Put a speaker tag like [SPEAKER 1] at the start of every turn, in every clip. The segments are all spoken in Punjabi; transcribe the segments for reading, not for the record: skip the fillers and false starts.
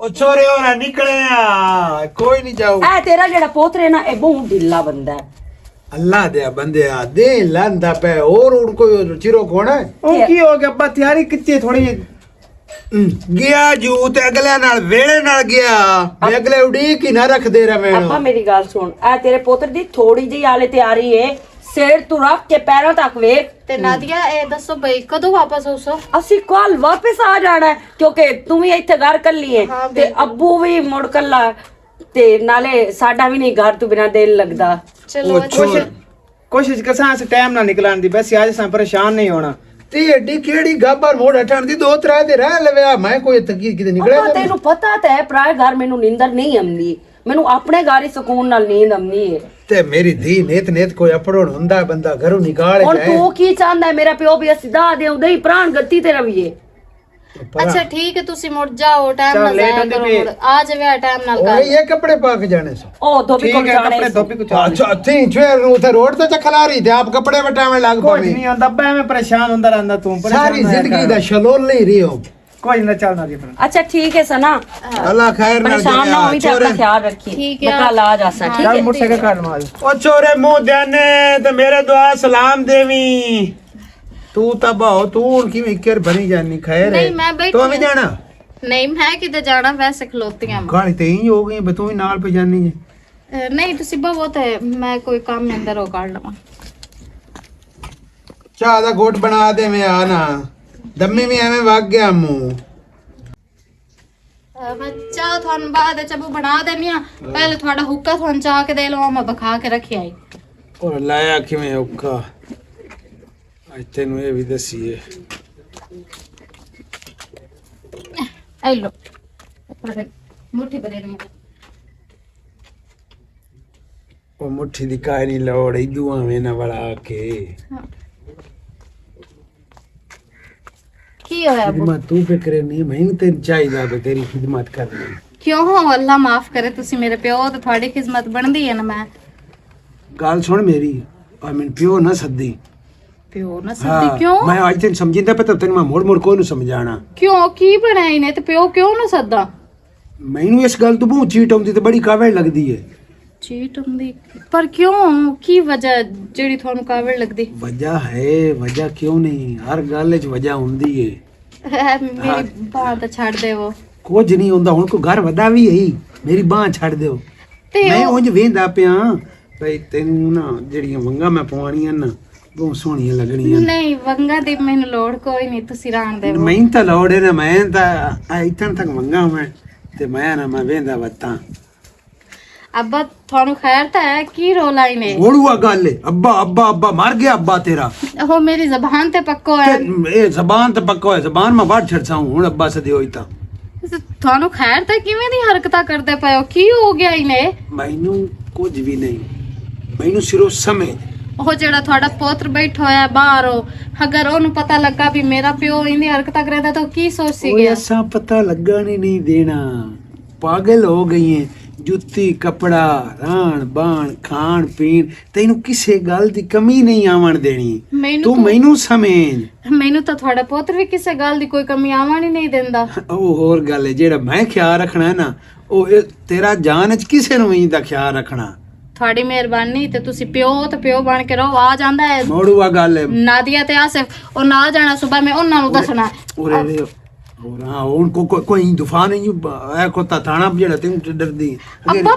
[SPEAKER 1] ओ छोरे हो ना निकले आ कोई नहीं जाओ
[SPEAKER 2] ए तेरा जेड़ा पोतरे ना ए बहुत ढिल्ला बंदा है
[SPEAKER 1] अल्लाह दे बंदे आ दे लंदा पे और उनको चिरो कौन है
[SPEAKER 3] ओ की हो गया अब्बा तैयारी कितनी थोड़ी
[SPEAKER 1] गया जू ते अगले नाल वेले नाल गया मैं अगले उड़ीक ही ना रख दे रहा मैं
[SPEAKER 2] अब्बा मेरी गल सुन ए तेरे पोतर दी थोड़ी जी आले तैयारी है सिर तू रख के पैरों तक वेख
[SPEAKER 4] ते नादिया ए दसो भाई कदों वापस होसो
[SPEAKER 2] ਅਸੀਂ ਕੱਲ ਵਾਪਸ ਆ ਜਾਣਾ ਹੈ, ਕਿਉਂਕਿ ਤੂੰ ਵੀ ਇੱਥੇ ਘਰ ਕੱਲੀ ਹੈ
[SPEAKER 4] ਹਾਂ,
[SPEAKER 2] ਤੇ ਅੱਬੂ ਵੀ ਮੁੜ ਕੱਲਾ ਤੇ ਨਾਲੇ ਸਾਡਾ ਵੀ ਨਹੀਂ ਘਰ ਤੋਂ ਬਿਨਾ ਦਿਲ ਲੱਗਦਾ
[SPEAKER 4] चलो
[SPEAKER 3] कोशिश करसा से टाइम ना निकलान दी बस आज सा परेशान नहीं होना
[SPEAKER 1] ती एडी केड़ी गाबर मोड़ हटण दी दो त्रै दे रह लवे मैं कोई तकी किते निकले
[SPEAKER 2] ਅੱਬਾ ਤੈਨੂੰ ਪਤਾ ਤਾਂ ਹੈ ਪਰਾਏ ਘਰ ਮੈਨੂੰ ਨੀਂਦਰ ਨਹੀਂ ਆਉਂਦੀ ਮੈਨੂੰ ਆਪਣੇ ਘਰ ਹੀ ਸਕੂਨ ਨਾਲ ਨੀਂਦ ਆਉਂਦੀ ਹੈ
[SPEAKER 1] ते मेरी धी नेत नेत कोई अपड़ोन हुंदा बंदा घरों निकाले
[SPEAKER 2] ਹੁਣ
[SPEAKER 1] जाए
[SPEAKER 2] ਤੂੰ ਕੀ ਚਾਹੁੰਦਾ ਹੈ ਮੇਰਾ ਪਿਓ ਵੀ ਅਸੀਂ ਦਾ ਦੇ ਉਹਦੇ ਹੀ ਪ੍ਰਾਣ ਗੱਤੀ ਤੇ ਰਵੀਏ
[SPEAKER 4] अच्छा ठीक है तुसी मुड़ जाओ टाइम ना
[SPEAKER 3] लेट
[SPEAKER 4] जाया
[SPEAKER 3] होंदी
[SPEAKER 4] करो
[SPEAKER 3] पे।
[SPEAKER 4] मुड़ आ जावे टाइम नाल
[SPEAKER 1] ओ
[SPEAKER 4] कर
[SPEAKER 1] ये कपड़े पा के जाने से
[SPEAKER 2] ਉਹ ਧੋਬੀ
[SPEAKER 3] ठीक
[SPEAKER 2] ਕੋਲ
[SPEAKER 3] है
[SPEAKER 2] ਜਾਣਾ
[SPEAKER 3] कपड़े
[SPEAKER 2] ਸੀ।
[SPEAKER 3] धोपी को चाल
[SPEAKER 1] अच्छा थी छेर उथे रोड ते चखला रही थे आप कपड़े बटावे लाग
[SPEAKER 3] कोई
[SPEAKER 1] पवे
[SPEAKER 3] नहीं होता अब्बा मैं परेशान होंदा रहंदा तू
[SPEAKER 1] सारी जिंदगी दा शलोल नहीं रही हो
[SPEAKER 3] कोई ना चलना दी
[SPEAKER 2] ਅੱਛਾ ਠੀਕ ਹੈ ਸਨਾ
[SPEAKER 1] अल्लाह खैर ना
[SPEAKER 2] परेशान ना होई ते अपना ख्याल रखी
[SPEAKER 4] ठीक है।
[SPEAKER 2] मैं कल आ जासा ठीक
[SPEAKER 3] चल
[SPEAKER 2] है
[SPEAKER 3] मोटरसाइकिल काट मार
[SPEAKER 1] ओ छोरे मुंह देने ते मेरे दुआ सलाम देवी तू तब हो तू की इकर भरी जानी खैर है
[SPEAKER 4] नहीं, मैं बैठी
[SPEAKER 1] तो हमें
[SPEAKER 4] हूं।
[SPEAKER 1] जाना
[SPEAKER 4] नहीं मैं किधर जाना वैसे खलोती हूं
[SPEAKER 1] गाड़ी ते ही हो गई बे तू ही नाल पे जानी है
[SPEAKER 4] नहीं तुसी वो तो मैं कोई काम में अंदर हो काट लवा
[SPEAKER 1] चाह दा घोट बना दे मैं आना दम्मी में एवें भाग गया मुंह
[SPEAKER 4] बच्चा थान बाद चबू बना देनी आ पहले थोड़ा हुक्का थान चाह के दे लो मैं बखा के रखी आई
[SPEAKER 1] और लाया किवें औखा आज तेनू ये भी दसीए
[SPEAKER 4] आई लो मुट्ठी भरे रही
[SPEAKER 1] ओ मुट्ठी दी काई नहीं लोड़ इदू आवे ना बड़ा के
[SPEAKER 4] की होया अबू
[SPEAKER 1] खिदमत तू पे करे नहीं मैं तेन चाहिदा बे तेरी खिदमत करनी
[SPEAKER 4] क्यों हो अल्लाह माफ करे तुसी मेरे प्यो तो थोड़ी खिदमत बनदी है ना मैं
[SPEAKER 1] गाल सुन मेरी और मैं प्यो ना सद्दी
[SPEAKER 4] प्यो ना सदी क्यों
[SPEAKER 1] मैं आज तेन समझींदा पे तो तेन मैं मोड़ मोड़ कोई नु समझाना
[SPEAKER 4] क्यों की बनाई ने ते प्यो क्यों ना सदा
[SPEAKER 1] मैनू इस गल तो बहुत चीट आउंदी ते बड़ी कावड़ लगदी है
[SPEAKER 4] चीट हुंदी पर क्यों की वजह जेड़ी थानू कावड़ लगदी
[SPEAKER 1] वजह क्यों नहीं हर गल च वजह हुंदी है
[SPEAKER 4] मेरी बात छाड़ दे वो
[SPEAKER 1] कुछ नहीं हुंदा हुन को घर वदा भी है मेरी बांह छड़ दियो
[SPEAKER 4] ते
[SPEAKER 1] मैं उंज वेंदा पिया भई तेनू ना जेड़ियां वंगा मैं पवाणियां ना बहुत सोहणियां लगणियां
[SPEAKER 4] नहीं वंगा दी मैनू लोड़ कोई नहीं तुसी रहन दे
[SPEAKER 1] मैं ਤਾਂ ਲੋੜ ਹੈ ਨਾ ਮੈਂ ਤਾਂ ਇਤਨ ਤੱਕ ਮੰਗਾ ਮੈਂ ਤੇ ਮੈਂ ਨਾ ਮੈਂ ਵੇਂਦਾ ਵਤਾਂ
[SPEAKER 4] अब्बा थानू खैर ता है की रोला इने
[SPEAKER 1] ਗੋੜੂਆ ਗੱਲ ਹੈ ਅੱਬਾ ਅੱਬਾ ਅੱਬਾ ਮਰ ਗਿਆ ਅੱਬਾ ਤੇਰਾ
[SPEAKER 4] हो मेरी जबान ते पक्को है
[SPEAKER 1] ਤੇ ਇਹ ਜ਼ਬਾਨ ਤੇ ਪੱਕਾ ਹੋਇਆ ਜ਼ਬਾਨ ਮੈਂ ਵੱਢ ਛੜਸਾਂ ਹੁਣ ਅੱਬਾ ਸਦੇ ਹੋਈ ਤਾਂ
[SPEAKER 4] थानू खैर ता किवें दी हरकतां करदे पए हो की हो गया इने
[SPEAKER 1] ਮੈਨੂੰ ਕੁਝ ਵੀ ਨਹੀਂ ਮੈਨੂੰ ਸਿਰਫ ਸਮਝ
[SPEAKER 4] ਉਹ ਜਿਹੜਾ ਤੁਹਾਡਾ ਪੁੱਤਰ ਬੈਠਾ ਹੋਇਆ ਬਾਹਰ ਅਗਰ ਉਹਨੂੰ ਪਤਾ ਲੱਗਾ ਵੀ ਮੇਰਾ ਪਿਓ ਇੰਨੀ ਹਰਕਤਾਂ ਕਰਦਾ ਤਾਂ ਉਹ ਕੀ ਸੋਚ ਸੀ
[SPEAKER 1] ਓਏ
[SPEAKER 4] ਗਿਆ
[SPEAKER 1] ਐਸਾ ਪਤਾ ਲੱਗਣ ਹੀ ਨਹੀਂ ਦੇਣਾ ਪਾਗਲ ਹੋ ਗਈ ਹੈ ਜੁੱਤੀ ਕਪੜਾ ਰਾਣ ਬਾਣ ਖਾਣ ਪੀਣ ਤੈਨੂੰ ਕਿਸੇ ਗੱਲ ਦੀ ਕਮੀ ਨਹੀਂ ਆਵਣ ਦੇਣੀ ਤੂੰ ਮੈਨੂੰ ਸਮਝ
[SPEAKER 4] ਮੈਨੂੰ ਤਾਂ ਤੁਹਾਡਾ ਪੁੱਤਰ ਵੀ ਕਿਸੇ ਗੱਲ ਦੀ ਕੋਈ ਕਮੀ ਆਵਣ ਹੀ ਨਹੀਂ ਦਿੰਦਾ
[SPEAKER 1] ਉਹ ਹੋਰ ਗੱਲ ਹੈ ਜਿਹੜਾ ਮੈਂ ਖਿਆਲ ਰੱਖਣਾ ਹੈ ਨਾ ਉਹ ਤੇਰਾ ਜਾਨ ਚ ਕਿਸੇ ਨੂੰ ਵੀ ਦਾ ਖਿਆਲ ਰੱਖਣਾ
[SPEAKER 4] ਤੁਹਾਡੀ ਮਿਹਰਬਾਨੀ ਤੇ ਤੁਸੀਂ ਪਿਓ ਬਣ ਕੇ ਰਹੋ ਆ ਜਾਂਦਾ ਹੈ
[SPEAKER 1] ਮੋੜੂਆ ਗੱਲ ਹੈ
[SPEAKER 4] ਨਾਦੀਆ ਤੇ ਆਸਿਫ ਉਹ ਨਾਲ ਜਾਣਾ ਸਵੇਰ ਮੈਂ ਉਹਨਾਂ ਨੂੰ ਦੱਸਣਾ
[SPEAKER 1] ਉਰੇ और हाँ उनको कोई दुफा नहीं है कोता थाना जेड़ा तेन डरदी
[SPEAKER 4] ਅੱਬਾ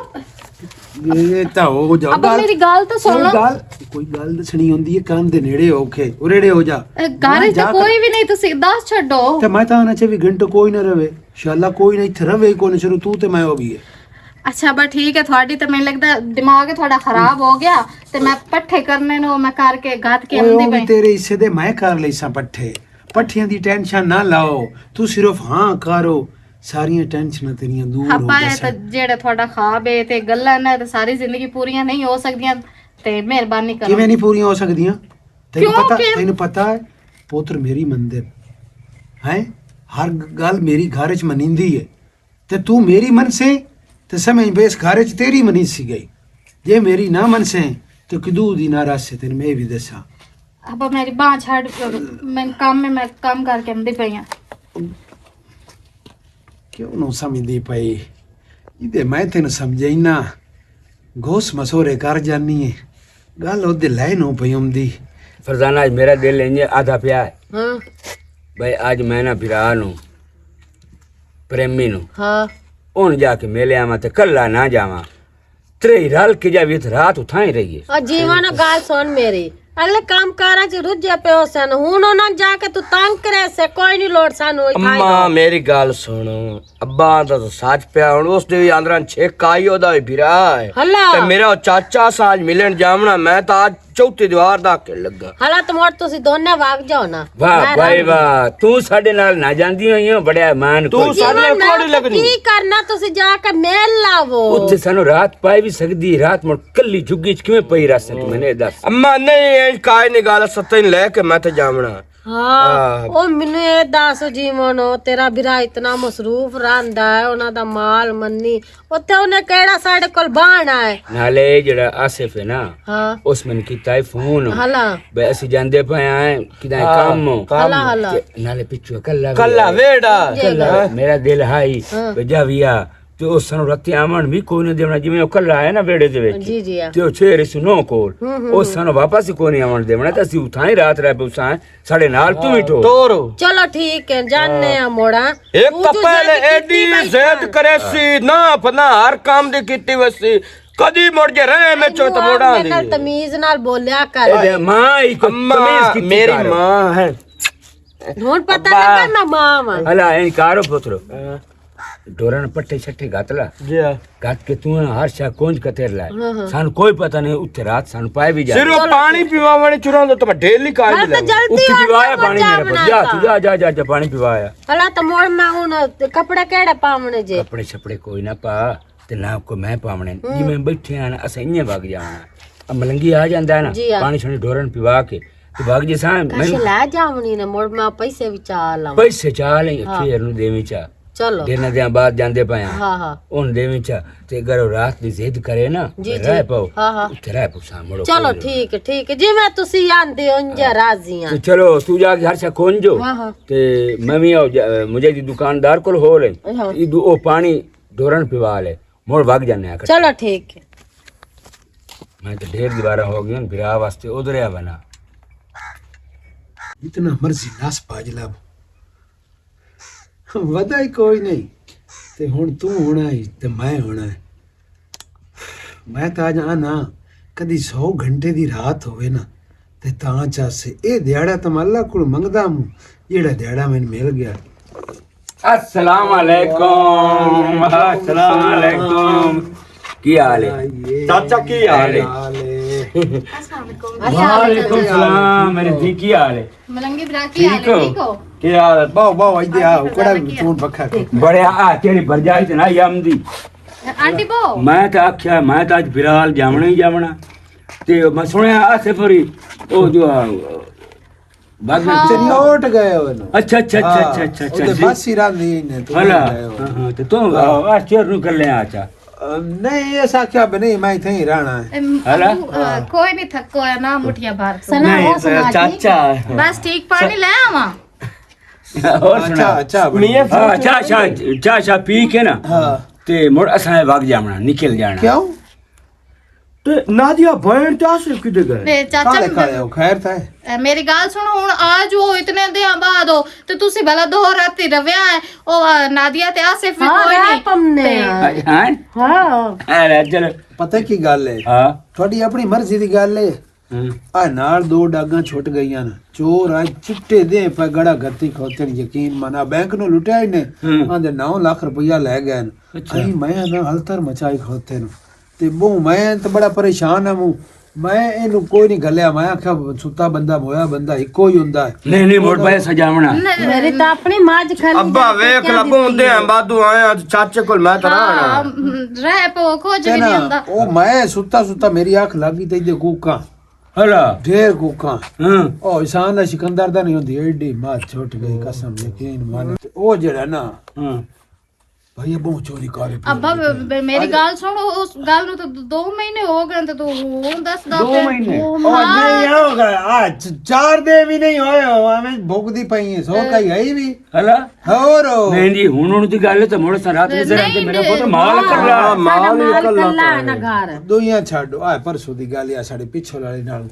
[SPEAKER 1] ये ता हो जा
[SPEAKER 4] ਅੱਬਾ ਮੇਰੀ ਗੱਲ ਤਾਂ ਸੁਣ ਲਓ
[SPEAKER 1] कोई गल दसनी होंदी है कान दे नेड़े औखे उरेड़े हो जा
[SPEAKER 4] ਘਰ ਚ ਕੋਈ ਵੀ ਨਹੀਂ ਤੁਸੀਂ ਦੱਸ ਛੱਡੋ
[SPEAKER 1] ते मैं ता ना 24 घंटे कोई ना रवे इंशाल्लाह कोई नहीं थे रवे कोई शुरू तू ते मैं हो भी है
[SPEAKER 4] ਅੱਛਾ ਬਾ ਠੀਕ ਹੈ ਤੁਹਾਡੀ ਤਾਂ ਮੈਨੂੰ ਲੱਗਦਾ ਦਿਮਾਗ ਤੁਹਾਡਾ ਖਰਾਬ ਹੋ ਗਿਆ ਤੇ ਮੈਂ ਪੱਠੇ ਕਰਨੇ ਨੂੰ ਮੈਂ ਕਰਕੇ ਗੱਤ ਕੇ ਆਉਂਦੀ
[SPEAKER 1] ओए
[SPEAKER 4] ਪਈ
[SPEAKER 1] तेरे हिस्से दे मैं कर लईसा पट्ठे पट्ठियां दी टेंशन ना लाओ तू सिर्फ हां करो सारियां टेंशनां तेरियां दूर हो
[SPEAKER 4] ਆਪਾਂ ਇਹ ਤਾਂ
[SPEAKER 1] जासन
[SPEAKER 4] ਜਿਹੜਾ ਤੁਹਾਡਾ ਖਾਬ ਹੈ ਤੇ ਗੱਲਾਂ ਨੇ ਤੇ ਸਾਰੀ ਜ਼ਿੰਦਗੀ ਪੂਰੀਆਂ ਨਹੀਂ ਹੋ ਸਕਦੀਆਂ ਤੇ ਮਿਹਰਬਾਨੀ ਕਰੋ
[SPEAKER 1] ਕਿਵੇਂ ਨਹੀਂ ਪੂਰੀਆਂ ਹੋ ਸਕਦੀਆਂ ਤੈਨੂੰ
[SPEAKER 4] ਕਿਉਂ
[SPEAKER 1] ਪਤਾ
[SPEAKER 4] ਕਿ-
[SPEAKER 1] ਤੈਨੂੰ ਪਤਾ ਹੈ ਪੁੱਤਰ ਮੇਰੀ ਮੰਦਰ ਹੈ ਹਰ ਗੱਲ ਮੇਰੀ ਘਰ ਚ ਮਨਿੰਦੀ ਹੈ ਤੇ ਤੂੰ ਮੇਰੀ ਮਨ ਸੇ ਤੇ ਸਮਝ ਬੇ ਇਸ ਘਰ ਚ ਤੇਰੀ ਮਨੀ ਸੀ ਗਈ ਜੇ ਮੇਰੀ ਨਾ ਮਨ ਸੇ ਤੇ ਕਿਦੂ ਦੀ ਨਾਰਾਜ਼ ਸੇ ਤੈਨੂੰ ਮੈਂ ਵੀ ਦੱਸਾਂ
[SPEAKER 4] ਆਪਾਂ ਮੇਰੀ ਬਾਂਹ ਛੱਡ ਮੈਂ ਕੰਮ ਕਰਕੇ ਆਉਂਦੀ ਪਈ ਆ
[SPEAKER 1] ਕਿਉਂ ਨੂੰ ਸਮਝਦੀ ਪਈ ਇਹਦੇ ਮੈਂ ਤੈਨੂੰ ਸਮਝਾਈਨਾ ਘੋਸ ਮਸੋਰੇ ਕਰ ਜਾਨੀ ਹੈ ਗੱਲ ਉਹਦੇ ਲੈ ਨੂੰ ਪਈ ਹੁੰਦੀ
[SPEAKER 5] फरजाना आज मेरा दिल इंज आधा पिया है
[SPEAKER 6] हाँ
[SPEAKER 5] भाई आज मैं ना फिरा नु प्रेमी नु
[SPEAKER 6] हाँ
[SPEAKER 5] उन जाके मेले आवा ते कल्ला ना जावा त्रे रल के जावी रात उठाई रही है
[SPEAKER 6] और जीवन गाल सुन मेरी अगले काम कारा च रुझे पे हो सन हुन ना जाके तू तंग करे से कोई नहीं लोड सानू
[SPEAKER 7] अम्मा मेरी गल सुन अब्बा दा तो सच पिया हुन उस दे अंदर छेक आई ओदा फिरा है
[SPEAKER 6] हला
[SPEAKER 7] ते मेरा चाचा साज मिलन जावना मैं तो आज चौथी दीवार दा के लगा
[SPEAKER 6] हला तो मोर तुसी दोने भाग जाओ ना
[SPEAKER 5] वाह भाई वाह तू साडे नाल ना जांदी होई हो बड़ा मान
[SPEAKER 7] तू साडे नाल कोड़ी लगनी
[SPEAKER 6] की करना तुसी जाके मेल लावो
[SPEAKER 5] उत्थे सानू रात पाई भी सकदी रात मोड़ कल्ली झुग्गी च किवें पई रह सकदी मैंने दस
[SPEAKER 7] अम्मा नहीं काई नहीं गल सत्ते लेके मैं तो जावना
[SPEAKER 6] हाँ ओ मैनू ये दस जीवन तेरा बिरा इतना मसरूफ रहंदा है उना दा माल मन्नी उत्थे उन्हें केड़ा साडे कोल बाण है
[SPEAKER 5] नाले जेड़ा आसिफ है ना
[SPEAKER 6] हाँ
[SPEAKER 5] उस मन कीता है फोन
[SPEAKER 6] हला
[SPEAKER 5] बे असि जांदे पे आए किदा काम
[SPEAKER 6] हला हला
[SPEAKER 5] नाले पिछू कल्ला
[SPEAKER 7] कल्ला वेड़ा
[SPEAKER 5] मेरा दिल हाई जाविया तो उस सन राती आमन भी कोई नहीं देवना जिवें ओ कल्ला है ना बेड़े दे विच
[SPEAKER 6] जी जी
[SPEAKER 5] ते ओ छेरे सुनो कोल उस सन वापस कोई नहीं आमन देवना ते असि उठाई रात रह बुसा साडे नाल तू ही ठो
[SPEAKER 7] तोरो
[SPEAKER 6] चलो ठीक है जाने आ मोड़ा
[SPEAKER 7] एक तो पहले एडी जिद करे सी ना अपना हर काम दी कीती वसी कदी मोड़ जे रहे मैं चोत मोड़ा दी
[SPEAKER 6] कल तमीज नाल बोलिया कर
[SPEAKER 5] ए मां ई को तमीज की
[SPEAKER 7] मेरी मां है
[SPEAKER 6] हुन पता लगा मैं मां हां
[SPEAKER 5] हला इन कारो पुत्रो डोरन पट्टे छट्टे गातला
[SPEAKER 7] जी
[SPEAKER 5] गात के तू हर शा कोंज कतेर लाए सान कोई पता नहीं उत्ते रात सान पाए भी जा
[SPEAKER 7] सिर्फ पानी पीवा वाले चुरा तो मैं डेली का
[SPEAKER 6] हाँ, तो जल्दी
[SPEAKER 5] उत्ते
[SPEAKER 6] आ
[SPEAKER 5] पिवाया
[SPEAKER 6] जा,
[SPEAKER 5] पानी
[SPEAKER 6] मजा
[SPEAKER 5] मेरे पर जा तू जा जा जा जा पानी पिवाया
[SPEAKER 6] हला तो मोड़ में हुन कपड़े केड़े पावने जे
[SPEAKER 5] कपड़े छपड़े कोई ना पा ते ना को मैं पावने जी मैं बैठे हैं ना अस इन्ने भाग जाना अब मलंगी आ जांदा है ना
[SPEAKER 6] जी हाँ।
[SPEAKER 5] पानी छने डोरन पिवा के तो भाग जे सा मैं
[SPEAKER 6] कश ला जावनी ने मोड़ में पैसे विचार ला
[SPEAKER 5] पैसे चाले फेर नु देवी चा
[SPEAKER 6] चलो
[SPEAKER 5] देना दे बाद जांदे पाया
[SPEAKER 6] हाँ हाँ
[SPEAKER 5] उन देवी चा ते अगर रात दी जिद करे ना
[SPEAKER 6] जी,
[SPEAKER 5] रह
[SPEAKER 6] जी।
[SPEAKER 5] पाओ
[SPEAKER 6] हाँ, हाँ।
[SPEAKER 5] उत्ते रह पाओ सामड़ो
[SPEAKER 6] चलो ठीक है जी मैं तुसी आंदे उंजा राजी
[SPEAKER 5] तो
[SPEAKER 6] हां
[SPEAKER 5] चलो तू जाके हर शा खोन जो
[SPEAKER 6] हाँ, हाँ।
[SPEAKER 5] ते मैं भी मुझे दी दुकानदार को हो ले
[SPEAKER 6] हाँ।
[SPEAKER 5] ई ओ पानी डोरन पिवा ले मोड़ भाग जाने आकर
[SPEAKER 6] चलो ठीक है
[SPEAKER 5] मैं तो ढेर दीवारा हो गई हूं फिर वास्ते उधर आ बना
[SPEAKER 1] इतना मर्जी नास पाजला वदा ही कोई नहीं ते हुन तू होना है ते मैं होना है मैं तो आज आना कदी 100 घंटे दी रात होवे ना ते तां चासे ए दिहाड़ा तो मैं अल्लाह कोल मंगदा हूं जेड़ा दिहाड़ा मैनू मिल गया
[SPEAKER 5] अस्सलाम वालेकुम अस्सलाम वालेकुम की हाल है
[SPEAKER 7] चाचा की हाल है
[SPEAKER 5] वालेकुम सलाम मेरे दी की हाल है
[SPEAKER 4] मलंगी बिरा की हाल
[SPEAKER 5] ठीक हो?
[SPEAKER 4] है ठीक हो
[SPEAKER 7] की हाल है
[SPEAKER 1] बाओ बाओ आई दे आ कोड़ा चून पखा
[SPEAKER 5] बड़े आ तेरी भरजाई ते ना यमदी
[SPEAKER 4] आंटी बो
[SPEAKER 5] मैं तो आख्या मैं तो आज फिलहाल जावना ही जावना ते मैं सुनया आसे फरी ओ जो बाद में
[SPEAKER 1] ते लौट गए हो ना
[SPEAKER 5] अच्छा अच्छा अच्छा अच्छा अच्छा
[SPEAKER 1] ओदे
[SPEAKER 5] अच्छा
[SPEAKER 1] बासी रांदी ने तो
[SPEAKER 5] हला
[SPEAKER 1] गए हो।
[SPEAKER 5] हां तो तू आश्चर्य नु कर ले आचा
[SPEAKER 1] नहीं ऐसा क्या बने मैं इथे ही रहना है
[SPEAKER 5] हला
[SPEAKER 4] कोई नहीं थको है ना मुठिया भर
[SPEAKER 6] सना हो सना
[SPEAKER 7] चाचा
[SPEAKER 4] बस ठीक पानी ले आवा
[SPEAKER 5] और
[SPEAKER 1] अच्छा
[SPEAKER 5] सुना
[SPEAKER 1] अच्छा
[SPEAKER 7] मियां
[SPEAKER 5] हां चा पी के ना
[SPEAKER 1] हाँ
[SPEAKER 5] ते मोड़ असा भाग जावना निकल जाना
[SPEAKER 1] क्यों
[SPEAKER 7] ते नादिया बहन चासे किदे गए
[SPEAKER 4] ते
[SPEAKER 1] काले
[SPEAKER 4] चाचा
[SPEAKER 1] काले हो खैर था
[SPEAKER 4] मेरी गाल सुनो हुन आज वो इतने दिन बाद हो ते तुसी भला दो राती रव्या है ओ नादिया ते आसिफ भी
[SPEAKER 6] हाँ
[SPEAKER 4] कोई
[SPEAKER 6] रा
[SPEAKER 4] नहीं
[SPEAKER 6] पमने
[SPEAKER 5] हां
[SPEAKER 6] हाँ
[SPEAKER 5] अरे चल
[SPEAKER 1] पता की गल है
[SPEAKER 5] हां
[SPEAKER 1] थोड़ी अपनी मर्जी दी गल है आ नाल दो डागा छुट गईयां ना चोर आज चिट्टे दे पे गड़ा गत्ती खोते यकीन माना बैंक नु लुटिया ही ने आंदे 9 लाख रुपया ले गए आई मैं ना हलतर मचाई खोते नु ते बो मैं तो बड़ा परेशान हूं मैं इनु कोई नहीं गलिया मैं आख्या सुता बंदा मोया बंदा इको ही हुंदा है
[SPEAKER 5] नहीं मोड़ पाए सजावना
[SPEAKER 6] मेरी तो अपनी माज खाली
[SPEAKER 7] अब्बा वेख लगोंदे हैं बादू आया चाचे कोल मैं तो रहना
[SPEAKER 4] रह पो खोज भी
[SPEAKER 1] ते
[SPEAKER 4] नहीं
[SPEAKER 1] ना
[SPEAKER 4] आंदा
[SPEAKER 1] ओ मैं सुता सुता मेरी आंख लगी ते दे कूका
[SPEAKER 5] हला
[SPEAKER 1] ढेर कूका
[SPEAKER 5] हां
[SPEAKER 1] ओ इंसान दा सिकंदर दा नहीं हुंदी एडी मां छुट गई कसम यकीन मान ओ जेड़ा ना
[SPEAKER 5] हां
[SPEAKER 1] ਭਾਈ ਇਹ ਬਹੁਤ ਚੋਰੀ ਕਰ
[SPEAKER 4] ਅੱਬਾ ਮੇਰੀ ਗੱਲ ਸੁਣ, ਉਸ ਗੱਲ ਨੂੰ ਤਾਂ 2 ਮਹੀਨੇ ਹੋ ਗਏ ਤੇ ਤੂੰ ਹੁਣ ਦੱਸਦਾ
[SPEAKER 3] 2 ਮਹੀਨੇ
[SPEAKER 1] ਉਹ ਨਹੀਂ ਹੋਗਾ ਆ 4 ਦੇ ਵੀ ਨਹੀਂ ਹੋਏ ਐਵੇਂ ਭੁਗਦੀ ਪਈ ਹੈ 100 ਕਈ ਹੈ ਵੀ
[SPEAKER 5] ਹਲਾ
[SPEAKER 1] ਹੋਰ
[SPEAKER 5] ਨਹੀਂ ਜੀ ਹੁਣ ਦੀ ਗੱਲ ਤੇ ਮੁੜ ਰਾਤ ਵਿੱਚ ਰਹਿ ਮੇਰਾ ਪੁੱਤ ਮਾਲ ਕਰ ਰਿਹਾ
[SPEAKER 7] ਮਾਲ ਹੀ
[SPEAKER 6] ਕੱਲਾ ਹੈ ਨਾ ਘਰ
[SPEAKER 1] ਦੁਨੀਆ ਛੱਡੋ ਆ ਪਰਸੋਂ ਦੀ ਗੱਲ ਆ ਸਾਡੇ ਪਿੱਛੋਂ ਵਾਲੇ ਨਾਲ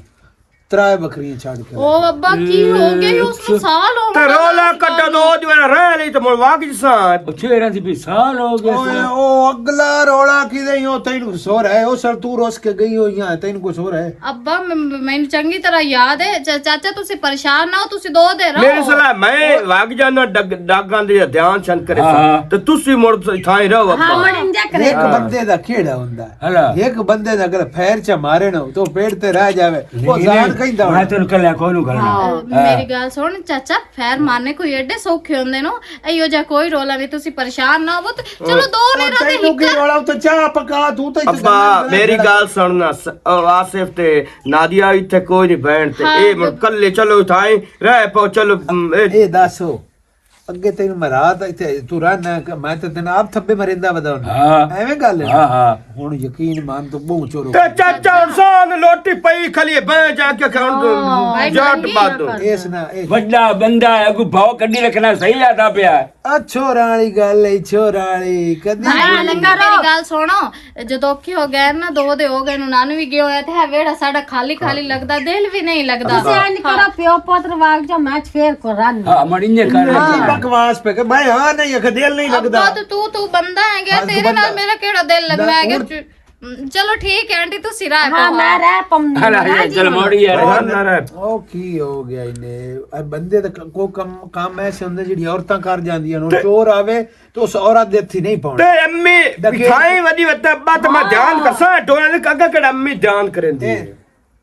[SPEAKER 1] 3 ਬੱਕਰੀਆਂ ਛੱਡ ਕੇ
[SPEAKER 4] ਉਹ ਅੱਬਾ ਕੀ ਹੋ ਗਿਆ ਉਸ ਨੂੰ ਸਾਲ ਹੋ
[SPEAKER 7] ਤੇ ਰੋਲਾ ਕੱਢ ਦੋ ਜਵਾਂ ਰਹਿ ਲਈ ਤੇ ਮੁੜ ਵਾਗ ਜਿਸਾਂ
[SPEAKER 5] ਪੁੱਛੇ ਸੀ ਵੀ ਸਾਲ ਹੋ ਗਿਆ
[SPEAKER 1] ਓਏ ਉਹ ਅਗਲਾ ਰੋਲਾ ਕਿਦੇ ਹੋ ਤੈਨੂੰ ਸੋਰ ਹੈ ਉਹ ਸਰ ਤੂੰ ਰੋਸ ਕੇ ਗਈ ਹੋਈ ਆ ਤੈਨੂੰ ਕੁਛ ਹੋਰ ਹੈ
[SPEAKER 4] ਅੱਬਾ ਮੈਨੂੰ ਚੰਗੀ ਤਰ੍ਹਾਂ ਯਾਦ ਹੈ ਚਾਚਾ ਤੁਸੀਂ ਪਰੇਸ਼ਾਨ ਨਾ ਹੋ, ਤੁਸੀਂ 2 ਦੇ ਰਹੋ
[SPEAKER 7] ਮੇਰੀ ਸਲਾਹ ਮੈਂ ਵਗ ਜਾਣਾ ਡਾਗਾਂ ਦੇ ਧਿਆਨ ਛਨ ਕਰੇ ਤੇ ਤੁਸੀਂ ਮੁੜ ਥਾਈ ਰਹੋ
[SPEAKER 6] ਹਾਂ
[SPEAKER 7] ਅੱਬਾ
[SPEAKER 6] ਮੜਿੰਜਾ ਕਰੇ
[SPEAKER 1] ਇੱਕ ਬੰਦੇ ਦਾ ਖੇੜਾ ਹੁੰਦਾ
[SPEAKER 5] ਹਲਾ
[SPEAKER 1] ਇੱਕ ਬੰਦੇ ਦਾ ਅਗਰ ਫੈਰ ਚ ਮਾਰੇ ਨਾ ਤਾਂ ਪੇਟ ਤੇ ਰਹਿ ਜਾਵੇ ਉਹ ਜਾਨ ਕਹਿੰਦਾ
[SPEAKER 5] ਮੈਂ ਤੈਨੂੰ ਕੱਲਿਆ ਕੋਈ ਨੂੰ ਕਰਨਾ
[SPEAKER 4] ਮੇਰੀ ਗੱਲ ਸੁਣ ਚਾਚਾ, ਫੈਰ ਮਾਰਨੇ ਕੋਈ ਐਡੇ ਸੌਖੇ ਹੁੰਦੇ ਨੂੰ, ਇਹੋ ਜਿਹਾ ਕੋਈ ਰੋਲਾ ਨਹੀਂ, ਤੁਸੀਂ ਪਰੇਸ਼ਾਨ ਨਾ ਹੋਵੋ ਚਲੋ 2 ਨੇ ਰਾਤੇ
[SPEAKER 1] ਤੈਨੂੰ ਕੀ ਰੋਲਾ ਤਾਂ ਚਾਹ ਪਕਾ ਤੂੰ ਤਾਂ ਇੱਥੇ
[SPEAKER 7] ਅੱਬਾ ਮੇਰੀ ਗੱਲ ਸੁਣਨਾ ਆਸਿਫ ਤੇ ਨਾਦੀਆ ਇੱਥੇ ਕੋਈ ਨਹੀਂ ਬੈਣ ਤੇ ਇਹ ਮੁੜ ਕੱਲੇ ਚਲੋ ਥਾਈ ਰਹਿ ਪੋ ਚਲੋ
[SPEAKER 1] ਇਹ ਦੱਸੋ ਅੱਗੇ ਤੈਨੂੰ ਮਰਾਤ ਇੱਥੇ ਤੂੰ ਰਹਿਣਾ ਮੈਂ ਤਾਂ ਤੈਨੂੰ ਆਪ ਥੱਬੇ ਮਰਿੰਦਾ ਵਧਾਉਣਾ
[SPEAKER 5] ਹਾਂ
[SPEAKER 1] ਐਵੇਂ ਗੱਲ ਹੈ
[SPEAKER 5] ਹਾਂ ਹਾਂ
[SPEAKER 1] ਹੁਣ ਯਕੀਨ ਮੰਨ ਤੂੰ ਬਹੁਤ ਚੋਰੋ
[SPEAKER 7] ਤੇ ਚਾਚਾ ਇਨਸਾਨ ਲੋਟੀ ਪਈ ਖਲੀ ਬੈ ਜਾ ਕੇ ਖਾਣ ਜੱਟ ਬਾਦੋ
[SPEAKER 1] ਇਸ ਨਾ ਇਹ
[SPEAKER 5] ਵੱਡਾ ਬੰਦਾ ਹੈ, ਕੋਈ ਭਾव ਕੱਢੀ ਰੱਖਣਾ ਸਹੀ ਆਦਾ ਪਿਆ
[SPEAKER 1] ਛੋਰਾਂ ਵਾਲੀ ਗੱਲ ਹੈ ਛੋਰਾਂ ਵਾਲੀ ਕਦੀ
[SPEAKER 4] ਮੇਰੀ ਗੱਲ ਸੁਣੋ, ਜਦੋਂ ਔਖੇ ਹੋ ਗਏ ਨਾ 2 ਦੇ ਹੋ ਗਏ ਨੂੰ ਨਾਨੂ ਵੀ ਗਿਆ ਹੋਇਆ ਤੇ ਹੈ ਵੇੜਾ ਸਾਡਾ ਖਾਲੀ ਖਾਲੀ ਲੱਗਦਾ, ਦਿਲ ਵੀ ਨਹੀਂ ਲੱਗਦਾ।
[SPEAKER 6] ਨਹੀਂ ਕਰੋ ਪਿਓ ਪੁੱਤਰ ਵਾਗ ਜਾ ਮੈਚ ਫੇਰ ਕੋ ਰਨ
[SPEAKER 5] ਹਾਂ ਮੜੀਨੇ ਕਰ
[SPEAKER 1] ਬਕਵਾਸ ਪੇ ਮੈਂ ਹਾਂ ਨਹੀਂ ਅਖ ਦਿਲ ਨਹੀਂ ਲੱਗਦਾ
[SPEAKER 4] ਅੱਬਾ ਤੂੰ ਬੰਦਾ ਹੈ ਗਿਆ, ਤੇਰੇ ਨਾਲ ਮੇਰਾ ਕਿਹੜਾ ਦਿਲ ਲੱਗਣਾ ਹੈ? ਚਲੋ ਠੀਕ ਹੈ ਆਂਟੀ, ਤੁਸੀਂ ਰਾਹ
[SPEAKER 6] ਹਾਂ ਮੈਂ ਰਹਿ ਪਮ
[SPEAKER 5] ਹਲਾ ਚਲ ਮੋੜੀ ਯਾਰ
[SPEAKER 7] ਨਾ ਰਹਿ
[SPEAKER 1] ਉਹ ਕੀ ਹੋ ਗਿਆ ਇਹਨੇ ਇਹ ਬੰਦੇ ਦਾ ਕੋਈ ਕੰਮ ਐਸੇ ਹੁੰਦੇ ਜਿਹੜੀ ਔਰਤਾਂ ਕਰ ਜਾਂਦੀਆਂ ਨੇ ਚੋਰ ਆਵੇ ਤੇ ਉਸ ਔਰਤ ਦੇ ਹੱਥੀ ਨਹੀਂ ਪਾਉਣਾ
[SPEAKER 7] ਤੇ ਅੰਮੀ ਥਾਈ ਵਦੀ ਵਤ ਅੱਬਾ ਤੇ ਮੈਂ ਧਿਆਨ ਕਰਸਾਂ ਟੋਣਾ ਦੇ ਕੱਗਾ ਕਿਹੜਾ ਅੰਮੀ ਧਿਆਨ ਕਰੇਂਦੀ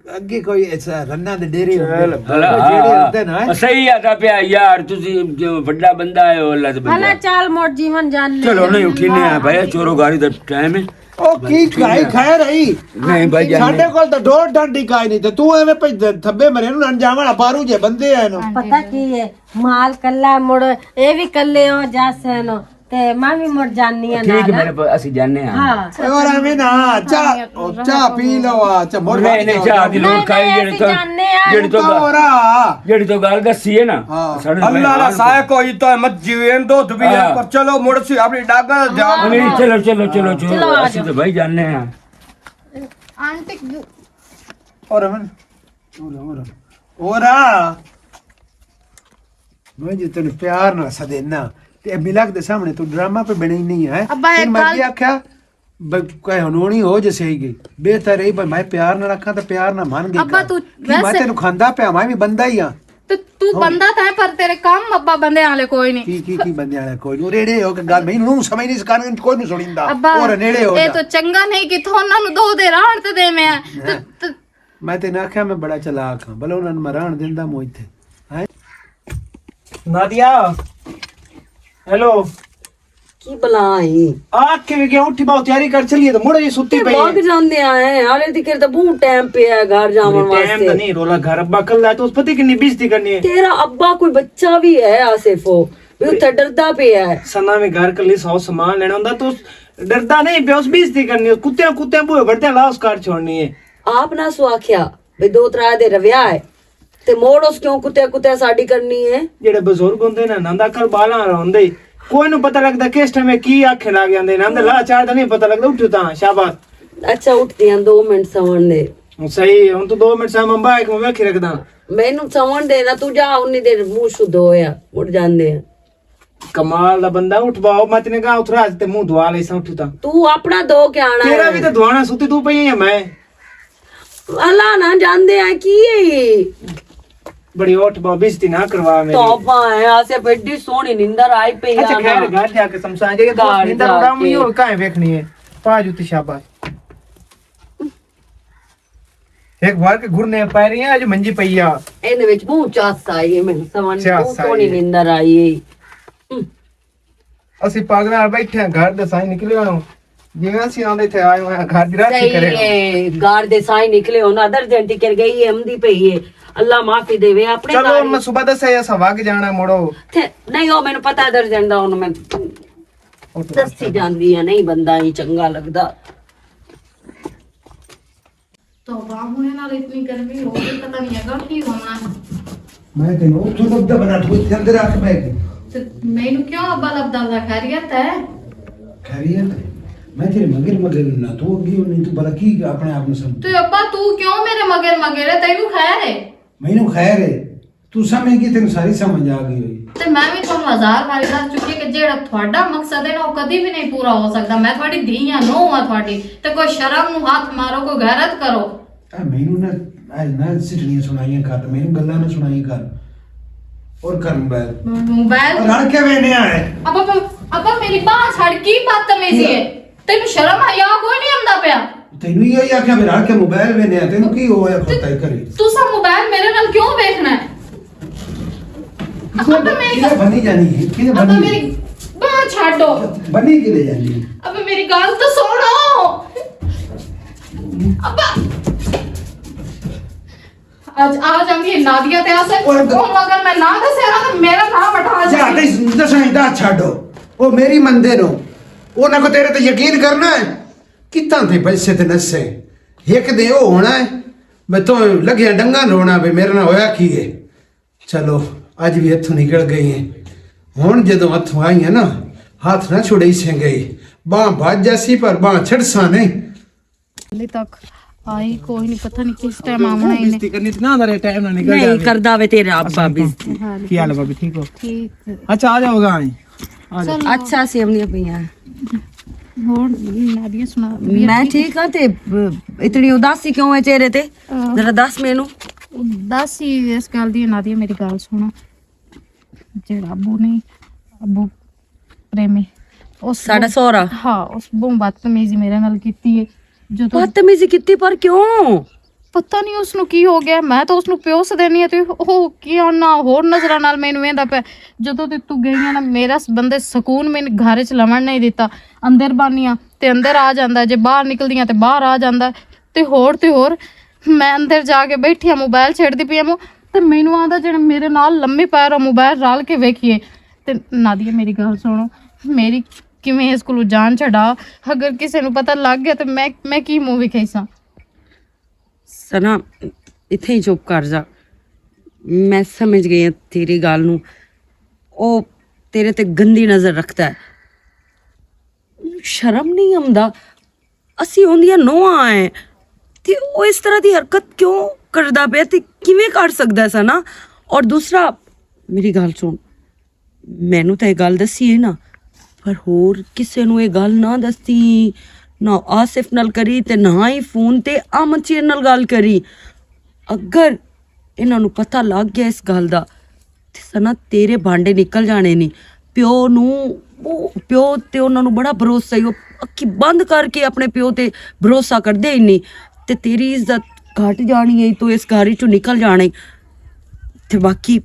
[SPEAKER 1] ਅੱਗੇ ਕੋਈ ਐਸਾ ਰੰਨਾ ਦੇ ਡੇਰੇ ਹੁੰਦੇ
[SPEAKER 5] ਹਲਾ
[SPEAKER 1] ਜਿਹੜੇ ਹੁੰਦੇ ਨਾ
[SPEAKER 5] ਸਹੀ ਆਦਾ ਪਿਆ ਯਾਰ, ਤੁਸੀਂ ਜੋ ਵੱਡਾ ਬੰਦਾ ਹੈ ਉਹ ਅੱਲਾ ਦੇ
[SPEAKER 6] ਹਲਾ
[SPEAKER 5] ਬੰਦਾ
[SPEAKER 6] ਚਾਲ ਮੋੜ ਜੀਵਨ ਜਾਨ ਲੈ
[SPEAKER 5] ਚਲੋ ਨਹੀਂ ਉਠੀਨੇ ਆ ਭਾਈ ਚੋਰੋ ਗਾੜੀ ਦਾ ਟਾਈਮ ਹੈ
[SPEAKER 1] ਉਹ ਕੀ ਖਾਈ ਖੈ ਰਹੀ
[SPEAKER 5] ਨਹੀਂ ਭਾਈ
[SPEAKER 1] ਸਾਡੇ ਕੋਲ ਤਾਂ ਡੋਰ ਡੰਡੀ ਕਾਈ ਨਹੀਂ ਤੇ ਤੂੰ ਐਵੇਂ ਭਈ ਥੱਬੇ ਮਰੇ ਨੂੰ ਅਣਜਾਵਣ ਬਾਰੂ ਜੇ ਬੰਦੇ ਆ ਇਹਨੂੰ
[SPEAKER 6] ਪਤਾ ਕੀ ਹੈ ਮਾਲ ਕੱਲਾ ਮੁੜ ਇਹ ਵੀ ਕੱਲੇ ਹੋ ਜਾਸਨ ਤੇ ਮੈਂ ਵੀ ਮੁੜ ਜਾਨੀ ਆ
[SPEAKER 5] ਠੀਕ ਮੇਰੇ ਅਸੀਂ ਜਾਣੇ ਆ
[SPEAKER 6] ਹਾਂ
[SPEAKER 1] ਹੋਰ ਐਵੇਂ ਨਾ ਚਾਹ ਪੀ ਲਓ ਆ ਚਾ ਮੋੜ
[SPEAKER 5] ਨਹੀਂ ਚਾਹ ਦੀ ਲੋੜ ਖਾਈ ਜਿਹੜੀ ਤੋਂ ਗੱਲ ਦੱਸੀ ਹੈ ਨਾ
[SPEAKER 7] ਅੱਲਾ ਦਾ ਸਾਇਆ ਕੋਈ ਤਾਂ ਮਤ ਜੀਵਨ ਦੋ ਵੀ ਹੈ ਪਰ ਚਲੋ ਮੁੜ ਸੀ ਆਪਣੀ ਡਾਗਾ ਦਾ ਧਿਆਨ
[SPEAKER 5] ਨਹੀਂ ਚਲੋ ਅਸੀਂ ਤਾਂ ਭਾਈ ਜਾਣੇ ਆ
[SPEAKER 4] ਆਂਟੀ
[SPEAKER 1] और अमन और आ मैं जो तेरे प्यार ना सदेना ते मिलाक दे सामने तो ड्रामा पे बनी नहीं है
[SPEAKER 4] अब्बा एक
[SPEAKER 1] मैं
[SPEAKER 4] गाल-
[SPEAKER 1] आख्या कोई हनोनी हो जैसे ही गई बेहतर है भाई मैं प्यार ना रखा तो प्यार ना मान गई
[SPEAKER 4] अब्बा तू
[SPEAKER 1] मैं
[SPEAKER 4] वैसे-
[SPEAKER 1] तेनु खांदा पे मैं भी बंदा ही हां
[SPEAKER 4] ਤੇ ਤੂੰ ਬੰਦਾ ਤਾਂ ਹੈ ਪਰ ਤੇਰੇ ਕੰਮ ਅੱਬਾ ਬੰਦੇ ਵਾਲੇ ਕੋਈ ਨਹੀਂ
[SPEAKER 1] की बंदे वाला कोई नहीं रेड़े हो के गाल मैं समझ नहीं सकान कोई नहीं सुनिंदा
[SPEAKER 4] ਅੱਬਾ
[SPEAKER 1] और नेड़े हो
[SPEAKER 4] ਇਹ ਤਾਂ ਚੰਗਾ ਨਹੀਂ ਕਿ ਉਹਨਾਂ ਨੂੰ 2 ਦੇ ਰਾਣ ਤੇ ਦੇਵੇਂ ਆ ਤੇ
[SPEAKER 1] मैं तेने आख्या मैं बड़ा चलाक हां भले उन्होंने मराण दिंदा मो इथे हैं
[SPEAKER 3] नादिया हेलो
[SPEAKER 2] की बलाई
[SPEAKER 3] आख के गया उठी बहुत तैयारी कर चलिए तो मुड़े जी सुत्ती पई
[SPEAKER 2] भाग
[SPEAKER 3] है
[SPEAKER 2] जांदे आए हाले दिखे तो बहुत टाइम पे है घर जावन
[SPEAKER 3] टाइम तो
[SPEAKER 2] वास्ते
[SPEAKER 3] नहीं रोला घर अब्बा कल है तो उस पति कितनी बेइज्जती करनी है
[SPEAKER 2] तेरा अब्बा कोई बच्चा भी है आसिफ वो भी उत्थे डरदा पे है
[SPEAKER 3] सना में घर के लिए 100 सामान लेना होता तो डरदा नहीं बेउस बेइज्जती करनी है कुत्ते बुए बढ़ते ला उस कार छोड़नी है
[SPEAKER 2] आप ना सो आख्या भी 2-3 दे रविया है ते मोड़ उस क्यों कुत्ते साडी करनी है
[SPEAKER 3] ਜਿਹੜੇ ਬਜ਼ੁਰਗ ਹੁੰਦੇ ਨੇ ਨੰਦਾ ਕਲ ਬਾਲਾਂ ਹੁੰਦੇ ਕੋਈ ਨੂੰ ਪਤਾ ਲੱਗਦਾ ਕਿਸ ਟਾਈਮ ਕੀ ਆਖੇ ਲੱਗ ਜਾਂਦੇ ਨੰਦ ਲਾ ਚਾਰ ਦਾ ਨਹੀਂ ਪਤਾ ਲੱਗਦਾ ਉੱਠ ਤਾਂ ਸ਼ਾਬਾਸ਼
[SPEAKER 2] अच्छा उठती हैं 2 मिनट सवण दे
[SPEAKER 3] ਸਹੀ ਹੁਣ ਤੂੰ 2 ਮਿੰਟ ਸਾਂ ਬਾਈਕ ਮੈਂ ਵੇਖੀ ਰੱਖਦਾ
[SPEAKER 2] मैनू सवण दे ना तू जा उन्नी देर मुंह शुद्ध होया उठ जांदे हैं
[SPEAKER 3] ਕਮਾਲ ਦਾ ਬੰਦਾ ਉੱਠ ਬਾਓ ਮੈਂ ਤੈਨੂੰ ਕਹਾ ਉਠਰਾ ਤੇ ਮੂੰਹ ਧਵਾ ਲੈ ਸਾਂ ਉੱਠ ਤਾਂ
[SPEAKER 2] तू अपना दो के आना
[SPEAKER 3] ਤੇਰਾ
[SPEAKER 2] है
[SPEAKER 3] ਵੀ ਤਾਂ ਧਵਾਣਾ ਸੁੱਤੀ ਤੂੰ ਪਈ ਹੈ ਮੈਂ
[SPEAKER 2] अल्लाह ना जानदे हैं की है ये
[SPEAKER 3] बड़ी ओठ बा बेइज्जती ना करवा मेरी
[SPEAKER 2] तौबा है आसे बड़ी सोनी नींदर आई पे
[SPEAKER 3] अच्छा खैर घर जाके समझा जाएगा तो
[SPEAKER 2] घर
[SPEAKER 3] नींदर उड़ा
[SPEAKER 2] जाके।
[SPEAKER 3] मुझे और काहे देखनी है पा जूती शाबाश एक बार के घुरने पा रही है आज मंजी पईया
[SPEAKER 2] ਇਹਦੇ ਵਿੱਚ ਬਹੁਤ ਚਾਸ ਆਈ ਹੈ ਮੈਨੂੰ ਸਮਝ
[SPEAKER 3] ਚਾਸ
[SPEAKER 2] ਬਹੁਤ
[SPEAKER 3] ਆਈ
[SPEAKER 2] ਸੋਹਣੀ
[SPEAKER 3] ਹੈ।
[SPEAKER 2] ਨੀਂਦਰ ਆਈ ਹੈ
[SPEAKER 3] ਅਸੀਂ ਪਾਗਲ ਨਾਲ ਬੈਠੇ ਹਾਂ ਘਰ ਦੇ ਸਾਈ ਨਿਕਲੇ ਹਾਂ ਜਿਵੇਂ ਅਸੀਂ ਆਉਂਦੇ ਥੇ ਆਏ ਹੋਏ ਹਾਂ ਘਰ ਦੀ ਰਾਖੀ
[SPEAKER 2] ਸਹੀ
[SPEAKER 3] ਕਰੇ
[SPEAKER 2] ਹੈ ਗਾਰ ਦੇ ਸਾਈ ਨਿਕਲੇ ਹੋ ਨਾ ਅਦਰ ਜੰਟੀ ਕਰ ਗਈ ਹੈ ਹਮਦੀ ਪਈ ਹੈ ਅੱਲਾ ਮਾਫੀ ਦੇਵੇ ਆਪਣੇ
[SPEAKER 3] ਚਲੋ
[SPEAKER 2] ਘਰ
[SPEAKER 3] ਮੈਂ ਸਵੇਰ ਦੱਸਿਆ ਸਾ ਵਗ ਜਾਣਾ ਮੋੜੋ
[SPEAKER 2] ਨਹੀਂ ਉਹ ਮੈਨੂੰ ਪਤਾ ਅਦਰ ਜੰਦਾ ਉਹਨੂੰ ਮੈਂ ਦੱਸੀ ਜਾਂਦੀ ਆ ਨਹੀਂ ਬੰਦਾ ਹੀ ਚੰਗਾ ਲੱਗਦਾ।
[SPEAKER 4] ਤੋਬਾ ਹੋਣੇ ਨਾਲ ਇਤਨੀ ਗਰਮੀ ਹੋ ਗਈ ਪਤਾ ਨਹੀਂ ਹੈਗਾ ਕੀ ਹੋਣਾ।
[SPEAKER 1] ਮੈਂ ਤੈਨੂੰ ਉੱਥੋਂ ਲੱਭਦਾ ਬਣਾ ਤੂੰ ਇੱਥੇ ਅੰਦਰ ਆ ਕੇ ਬਹਿ ਗਈ।
[SPEAKER 4] ਤੇ ਮੈਨੂੰ ਕਿਉਂ ਅੱਬਾ ਲੱਭਦਾ ਖੈਰੀਅਤ ਹੈ?
[SPEAKER 1] ਖੈਰੀਅਤ ਮੈਂ ਤੇਰੇ ਮਗਰ ਨਾ ਤੂੰ ਅੱਗੇ ਨਹੀਂ ਤੂੰ ਬੜਾ ਕੀ ਆਪਣੇ ਆਪ ਨੂੰ ਸਮਝ।
[SPEAKER 4] ਤੇ ਅੱਬਾ ਤੂੰ ਕਿਉਂ ਮੇਰੇ ਮਗਰ ਹੈ? ਤੈਨੂੰ ਖੈਰ ਹੈ?
[SPEAKER 1] ਮੈਨੂੰ ਖੈਰ ਹੈ ਤੂੰ ਸਮਝ ਗਈ ਤੈਨੂੰ ਸਾਰੀ ਸਮਝ ਆ ਗਈ ਹੋਈ।
[SPEAKER 4] ਤੇ ਮੈਂ ਵੀ ਤੁਹਾਨੂੰ 1000 ਵਾਰੀ ਦੱਸ ਚੁੱਕੀ ਕਿ ਜਿਹੜਾ ਤੁਹਾਡਾ ਮਕਸਦ ਹੈ ਨਾ ਉਹ ਕਦੀ ਵੀ ਨਹੀਂ ਪੂਰਾ ਹੋ ਸਕਦਾ। ਮੈਂ ਤੁਹਾਡੀ ਧੀ ਆ, ਨੋ ਆ ਤੁਹਾਡੀ, ਤੇ ਕੋਈ ਸ਼ਰਮ ਨੂੰ ਹੱਥ ਮਾਰੋ, ਕੋਈ ਗੈਰਤ ਕਰੋ।
[SPEAKER 1] ਆ ਮੈਨੂੰ ਨਾ ਸਿੱਟਣੀਆਂ ਸੁਣਾਈਆਂ ਕਰ, ਮੈਨੂੰ ਗੱਲਾਂ ਨਾ ਸੁਣਾਈ ਕਰ। और कर
[SPEAKER 4] मोबाइल
[SPEAKER 1] रड़ के वेने आए
[SPEAKER 4] अब मेरी बात छड़ की बदतमीजी है। तेनु शर्म आया कोई नहीं आंदा पिया।
[SPEAKER 1] तेनु ये आख्या भी रड़ के मोबाइल वेने आ तेनु की होया पता ही करी
[SPEAKER 4] तू सब मोबाइल मेरे नाल क्यों देखना है? अब मेरी
[SPEAKER 1] बनी जानी है कि
[SPEAKER 4] अब मेरी बात छाड़ो
[SPEAKER 1] बनी के ले जानी है।
[SPEAKER 4] अब मेरी गाल तो सुनो। अब आज हम ये नादिया ते आसे कौन अगर मैं ना दसे ना तो मेरा नाम हटा
[SPEAKER 1] जा ते दसाइंदा छाड़ो ओ मेरी मंदे नो ओ ना को तेरे ते यकीन करना है कितना थे पैसे ते नसे एक दे ओ होना है मैं तो लगे डंगा रोना भी मेरे ना होया की है। चलो आज भी हथों निकल गई है हुन जदों हथों आई है ना हाथ ना छुड़ई से गई बाह भाज जैसी पर बाह छड़सा नहीं
[SPEAKER 4] अभी तक आई कोई नहीं पता नहीं किस टाइम आना है इन्हें
[SPEAKER 3] करनी इतना अंदर टाइम ना निकल
[SPEAKER 2] नहीं करदा वे तेरे अब्बा भी।
[SPEAKER 3] की हाल है भाभी ठीक हो?
[SPEAKER 4] ठीक
[SPEAKER 3] अच्छा आ जाओ गाएं
[SPEAKER 2] अच्छा सी हमने पिया
[SPEAKER 4] और नादिया सुना
[SPEAKER 2] मैं ठीक हां ते इतनी उदासी क्यों है चेहरे ते जरा दस मेनू
[SPEAKER 4] दस ही इस गल दी नादिया मेरी गल सुनो जेड़ा अब्बू नहीं अब्बू प्रेमी उस
[SPEAKER 2] साडा सोहरा
[SPEAKER 4] हाँ उस बहुत बदतमीजी मेरे नाल कीती है जो तो
[SPEAKER 2] बदतमीजी कितनी पर क्यों
[SPEAKER 4] ਪਤਾ ਨਹੀਂ ਉਸ ਨੂੰ ਕੀ ਹੋ ਗਿਆ। ਮੈਂ ਤਾਂ ਉਸ ਨੂੰ ਪਿਓ ਸਦੇਨੀ ਆ ਤੇ ਉਹ ਕੀ ਆਨਾ ਹੋਰ ਨਜ਼ਰਾਂ ਨਾਲ ਮੈਨੂੰ ਵੇਂਦਾ ਪਿਆ। ਜਦੋਂ ਤੇ ਤੂੰ ਗਈ ਆ ਨਾ ਮੇਰਾ ਬੰਦੇ ਸਕੂਨ ਮੈਨੂੰ ਘਰ 'ਚ ਲਵਣ ਨਹੀਂ ਦਿੱਤਾ। ਅੰਦਰ ਬਾਨੀਆਂ ਤੇ ਅੰਦਰ ਆ ਜਾਂਦਾ, ਜੇ ਬਾਹਰ ਨਿਕਲਦੀਆਂ ਤੇ ਬਾਹਰ ਆ ਜਾਂਦਾ। ਤੇ ਹੋਰ ਮੈਂ ਅੰਦਰ ਜਾ ਕੇ ਬੈਠੀ ਆ ਮੋਬਾਈਲ ਛੇੜਦੀ ਪਈ ਆ ਤੇ ਮੈਨੂੰ ਆਂਦਾ ਜਿਹੜਾ ਮੇਰੇ ਨਾਲ ਲੰਮੀ ਪੈ ਰਿਹਾ ਮੋਬਾਈਲ ਰਲ ਕੇ ਵੇਖੀਏ। ਤੇ ਨਾਦੀਆ ਮੇਰੀ ਗੱਲ ਸੁਣੋ ਮੇਰੀ ਕਿਵੇਂ ਇਸ ਕੋਲੋਂ ਜਾਨ ਛਡਾ ਅਗਰ ਕਿਸੇ ਨੂੰ ਪਤਾ ਲੱਗ ਗਿਆ ਤੇ ਮੈਂ ਕੀ ਮੂਵੀ ਖੇਸਾਂ।
[SPEAKER 2] सना इथे ही चुप कर जा मैं समझ गई तेरी गल नू ओ तेरे ते गंदी नजर रखता है। शर्म नहीं आंदा असी ओंदियां नोआं आए ते ओ इस तरह दी हरकत क्यों करदा पिया ते किवें कर सकदा है सना। और दूसरा मेरी गल सुन मैनू तो ये गल दसी है ना पर होर किसे नू ये गल ना दसी ना आसिफ नाल करी ते ना ही फोन ते अमन चीर नाल गल करी। अगर इन्हां नू पता लग गया इस गल दा ते सना तेरे भांडे निकल जाने नहीं। प्यो ते उन्हां नू बड़ा भरोसा ही अक्खी बंद करके अपने प्यो ते भरोसा करदे ही नहीं ते तेरी इज्जत घट जानी है तो इस घर चों निकल जाने। ते बाकी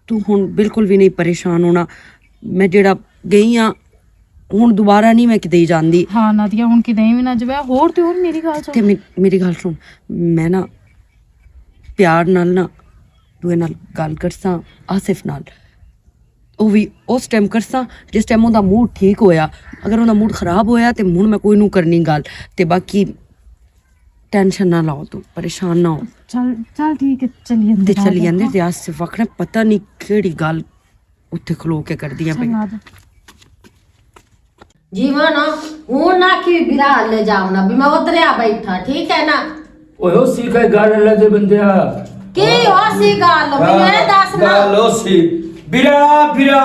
[SPEAKER 2] तू हुण बिल्कुल भी नहीं परेशान होना। मैं जेड़ा गई हाँ ਹੁਣ ਦੁਬਾਰਾ ਨਹੀਂ ਮੈਂ ਕਿਤੇ ਜਾਂਦੀ।
[SPEAKER 4] ਹਾਂ ਨਾਦੀਆ ਹੁਣ ਕਿਤੇ ਵੀ ਨਾ ਜਾਵੇ। ਹੋਰ ਤੇ ਹੋਰ ਮੇਰੀ ਗੱਲ ਸੁਣ
[SPEAKER 2] ਤੇ ਮੇਰੀ ਗੱਲ ਸੁਣ ਮੈਂ ਨਾ ਪਿਆਰ ਨਾਲ ਨਾ ਤੂੰ ਨਾਲ ਗੱਲ ਕਰਸਾਂ ਆਸਿਫ ਨਾਲ ਉਹ ਵੀ ਉਸ ਟਾਈਮ ਕਰਸਾਂ ਜਿਸ ਟਾਈਮ ਉਹਦਾ ਮੂਡ ਠੀਕ ਹੋਇਆ। ਅਗਰ ਉਹਦਾ ਮੂਡ ਖਰਾਬ ਹੋਇਆ ਤੇ ਹੁਣ ਮੈਂ ਕੋਈ ਨੂੰ ਕਰਨੀ ਗੱਲ ਤੇ ਬਾਕੀ ਟੈਨਸ਼ਨ ਨਾ ਲਾਓ ਤੂੰ ਪਰੇਸ਼ਾਨ ਨਾ ਹੋ।
[SPEAKER 4] ਚੱਲ ਠੀਕ ਹੈ ਚਲੀ
[SPEAKER 2] ਤੇ ਚਲੀ ਜਾਂਦੇ ਤੇ ਆਸਿਫ ਵਖਣਾ ਪਤਾ ਨਹੀਂ ਕਿਹੜੀ ਗੱਲ ਉੱਥੇ ਖਲੋ ਕੇ ਕਰਦੀਆਂ ਪਈ।
[SPEAKER 6] जीवन हूं ना कि बिराल ले जाओ ना भी मैं उतरिया बैठा ठीक है ना।
[SPEAKER 5] ओए हो सी का गाल अल्लाह दे बंदिया
[SPEAKER 6] की हो सी गाल मैं दस ना
[SPEAKER 7] लो सी बिरा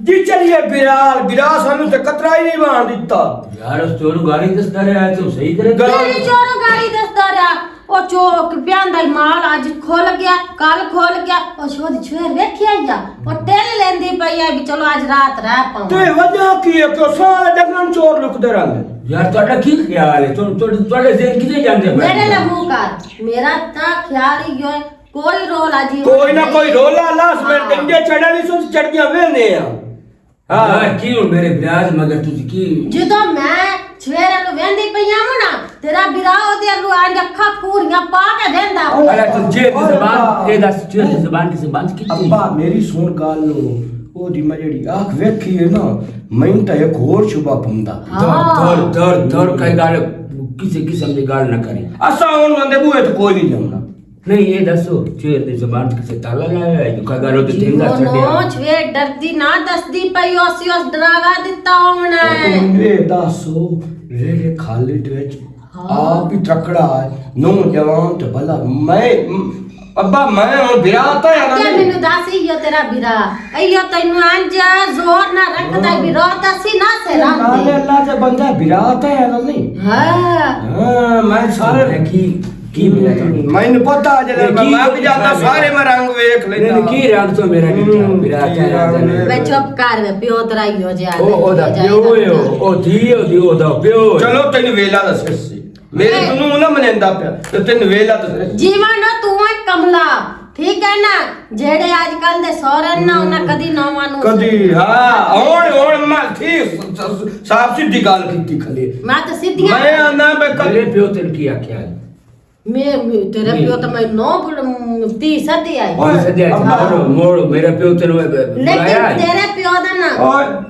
[SPEAKER 7] जी चलिए बिरा सानू ते कतरा ही नहीं बांध दिता
[SPEAKER 5] यार उस चोर गाड़ी दसदा रहा है तो सही करे
[SPEAKER 6] तेरी चोर गाड़ी दसदा रहा ओ चोक ब्यांदा माल आज खोल गया कल खोल गया ओ छोरी छुएर वेखिया या ओ टेल लेंदी पई है भी चलो आज रात रह पाऊं।
[SPEAKER 7] ते वजह की है कि सारे डगन चोर लुकदे रहंदे।
[SPEAKER 5] यार ਤੁਹਾਡਾ ਕੀ ਖਿਆਲ ਹੈ ਤੁਹਾਡੇ ਜ਼ਿਹਨ ਕਿਤੇ ਜਾਂਦੇ ਪਏ
[SPEAKER 6] मेरे ना मुंह कर मेरा ता ख्याल ही गयो कोई रोला जी
[SPEAKER 7] कोई ना कोई रोला लास में डंडे चढ़ा नहीं सो चढ़दियां वेने आ
[SPEAKER 5] हां की ਹੁਣ ਮੇਰੇ ਵਿਰਾਜ ਮਗਰ ਤੁਸੀਂ ਕੀ
[SPEAKER 6] ਜਦੋਂ ਮੈਂ ਛੇਰੇ ਨੂੰ ਵੇਂਦੀ ਪਈਆਂ ਨਾ ਤੇਰਾ ਬਿਰਾ ਉਹਦੇ ਨੂੰ ਆਂ ਅੱਖਾਂ ਪੂਰੀਆਂ ਪਾ ਕੇ ਦੇਂਦਾ।
[SPEAKER 5] अरे तो जे की जुबान ए दस जे की जुबान की जुबान कितनी
[SPEAKER 7] अब्बा मेरी सुन गाल लो ਉਹਦੀ ਮੈਂ ਜਿਹੜੀ ਆਖ ਵੇਖੀ ਹੈ ਨਾ ਮੈਨੂੰ ਤਾਂ ਇੱਕ ਹੋਰ ਸ਼ੁਭਾ ਪੰਦਾ ਦਰ ਕਈ ਗੱਲ ਕਿਸੇ ਕਿਸਮ ਦੀ ਗੱਲ ਨਾ ਕਰੀ ਅਸਾਂ ਹੁਣ ਬੰਦੇ ਬੂਹੇ ਤੇ ਕੋਈ ਨਹੀਂ ਜਾਉਂਦਾ ਨਹੀਂ ਇਹ ਦੱਸੋ ਚੇਰ ਦੀ ਜ਼ਬਾਨ ਕਿਸੇ ਤਾਲਾ ਲਾਇਆ ਹੈ ਕੋਈ ਗੱਲ ਉਹ ਤੇ ਤਿੰਨ ਦਾ ਛੱਡਿਆ
[SPEAKER 6] ਨੋ ਛੇ ਡਰਦੀ ਨਾ ਦੱਸਦੀ ਪਈ ਉਸੇ ਉਸ ਡਰਾਵਾ ਦਿੱਤਾ ਹੋਣਾ ਹੈ
[SPEAKER 7] ਇਹ ਦੱਸੋ ਰੇ ਖਾਲੀ ਦੇ ਵਿੱਚ ਆਪ ਹੀ ਤਕੜਾ ਹੈ ਨੌਜਵਾਨ ਤੇ ਭਲਾ ਮੈਂ ਅੱਬਾ ਮੈਂ ਹੁਣ ਵਿਆਹ ਤਾਂ ਹੈ
[SPEAKER 6] ਕਿਆ ਮੈਨੂੰ ਦੱਸ ਇਓ ਤੇਰਾ ਵੀਰਾ ਇਓ ਤੈਨੂੰ ਅੰਜ ਜ਼ੋਰ ਨਾ ਰੱਖਦਾ ਵੀਰਾ ਦੱਸੀ ਨਾ ਸੇ
[SPEAKER 7] ਨਾਲੇ
[SPEAKER 6] ਰਾਂਦੇ
[SPEAKER 7] ਅੱਲਾ ਤੇ ਬੰਦਾ ਵਿਆਹ ਤਾਂ ਹੈ ਨਹੀਂ
[SPEAKER 6] ਹਾਂ
[SPEAKER 7] ਮੈਂ ਸਾਰੇ ਕੀ ਮੈਨੂੰ ਪਤਾ ਜਦੋਂ ਮੈਂ ਵੀ ਜਾਂਦਾ ਸਾਰੇ ਮੈਂ ਰੰਗ ਵੇਖ ਲੈਂਦਾ ਕੀ ਰੰਗ ਤੋਂ ਮੇਰਾ ਵਿਆਹ ਤਾਂ
[SPEAKER 6] ਵੇ ਚੁੱਪ ਕਰ ਵੇ ਪਿਓ ਤੇਰਾ ਇਓ ਜਿਹਾ
[SPEAKER 7] ਉਹਦਾ ਪਿਓ ਉਹ ਧੀ ਉਹਦਾ ਪਿਓ ਚਲੋ ਤੈਨੂੰ ਵੇਲਾ ਦੱਸ ਮੇਰੇ ਨੂੰ ਨਾ ਮਨੇਂਦਾ ਪਿਆ ਤੇ ਤੈਨੂੰ ਵੇਲਾ ਦੱਸ
[SPEAKER 6] ਜੀਵਨ ਤੂੰ ਹੈ ਕਮਲਾ ਠੀਕ ਹੈ ਨਾ ਜਿਹੜੇ ਅੱਜ ਕੱਲ ਦੇ ਸਹੁਰੇ ਨਾ ਉਹਨਾਂ ਕਦੀ ਨੌਵਾਂ ਨੂੰ
[SPEAKER 7] ਕਦੀ ਹਾਂ ਹੁਣ ਮੈਂ ਠੀਕ ਸਾਫ ਸਿੱਧੀ ਗੱਲ ਕੀਤੀ ਖਲੇ
[SPEAKER 6] ਮੈਂ ਤਾਂ ਸਿੱਧੀਆਂ
[SPEAKER 7] ਮੈਂ ਆਨਾ ਬੇ ਕਦੇ ਪਿਓ ਤੈਨੂੰ ਕੀ ਆਖਿਆ
[SPEAKER 6] ਮੈਂ ਤੇਰੇ ਪਿਓ ਤਾਂ ਮੈਂ ਨੌ 30 ਸਦੀ ਆਈ
[SPEAKER 7] ਓਏ ਸਦਿਆ ਮੋੜ ਮੇਰਾ ਪਿਓ ਤੈਨੂੰ
[SPEAKER 6] ਲੇਕਿਨ ਤੇਰੇ ਪਿਓ ਦਾ ਨਾ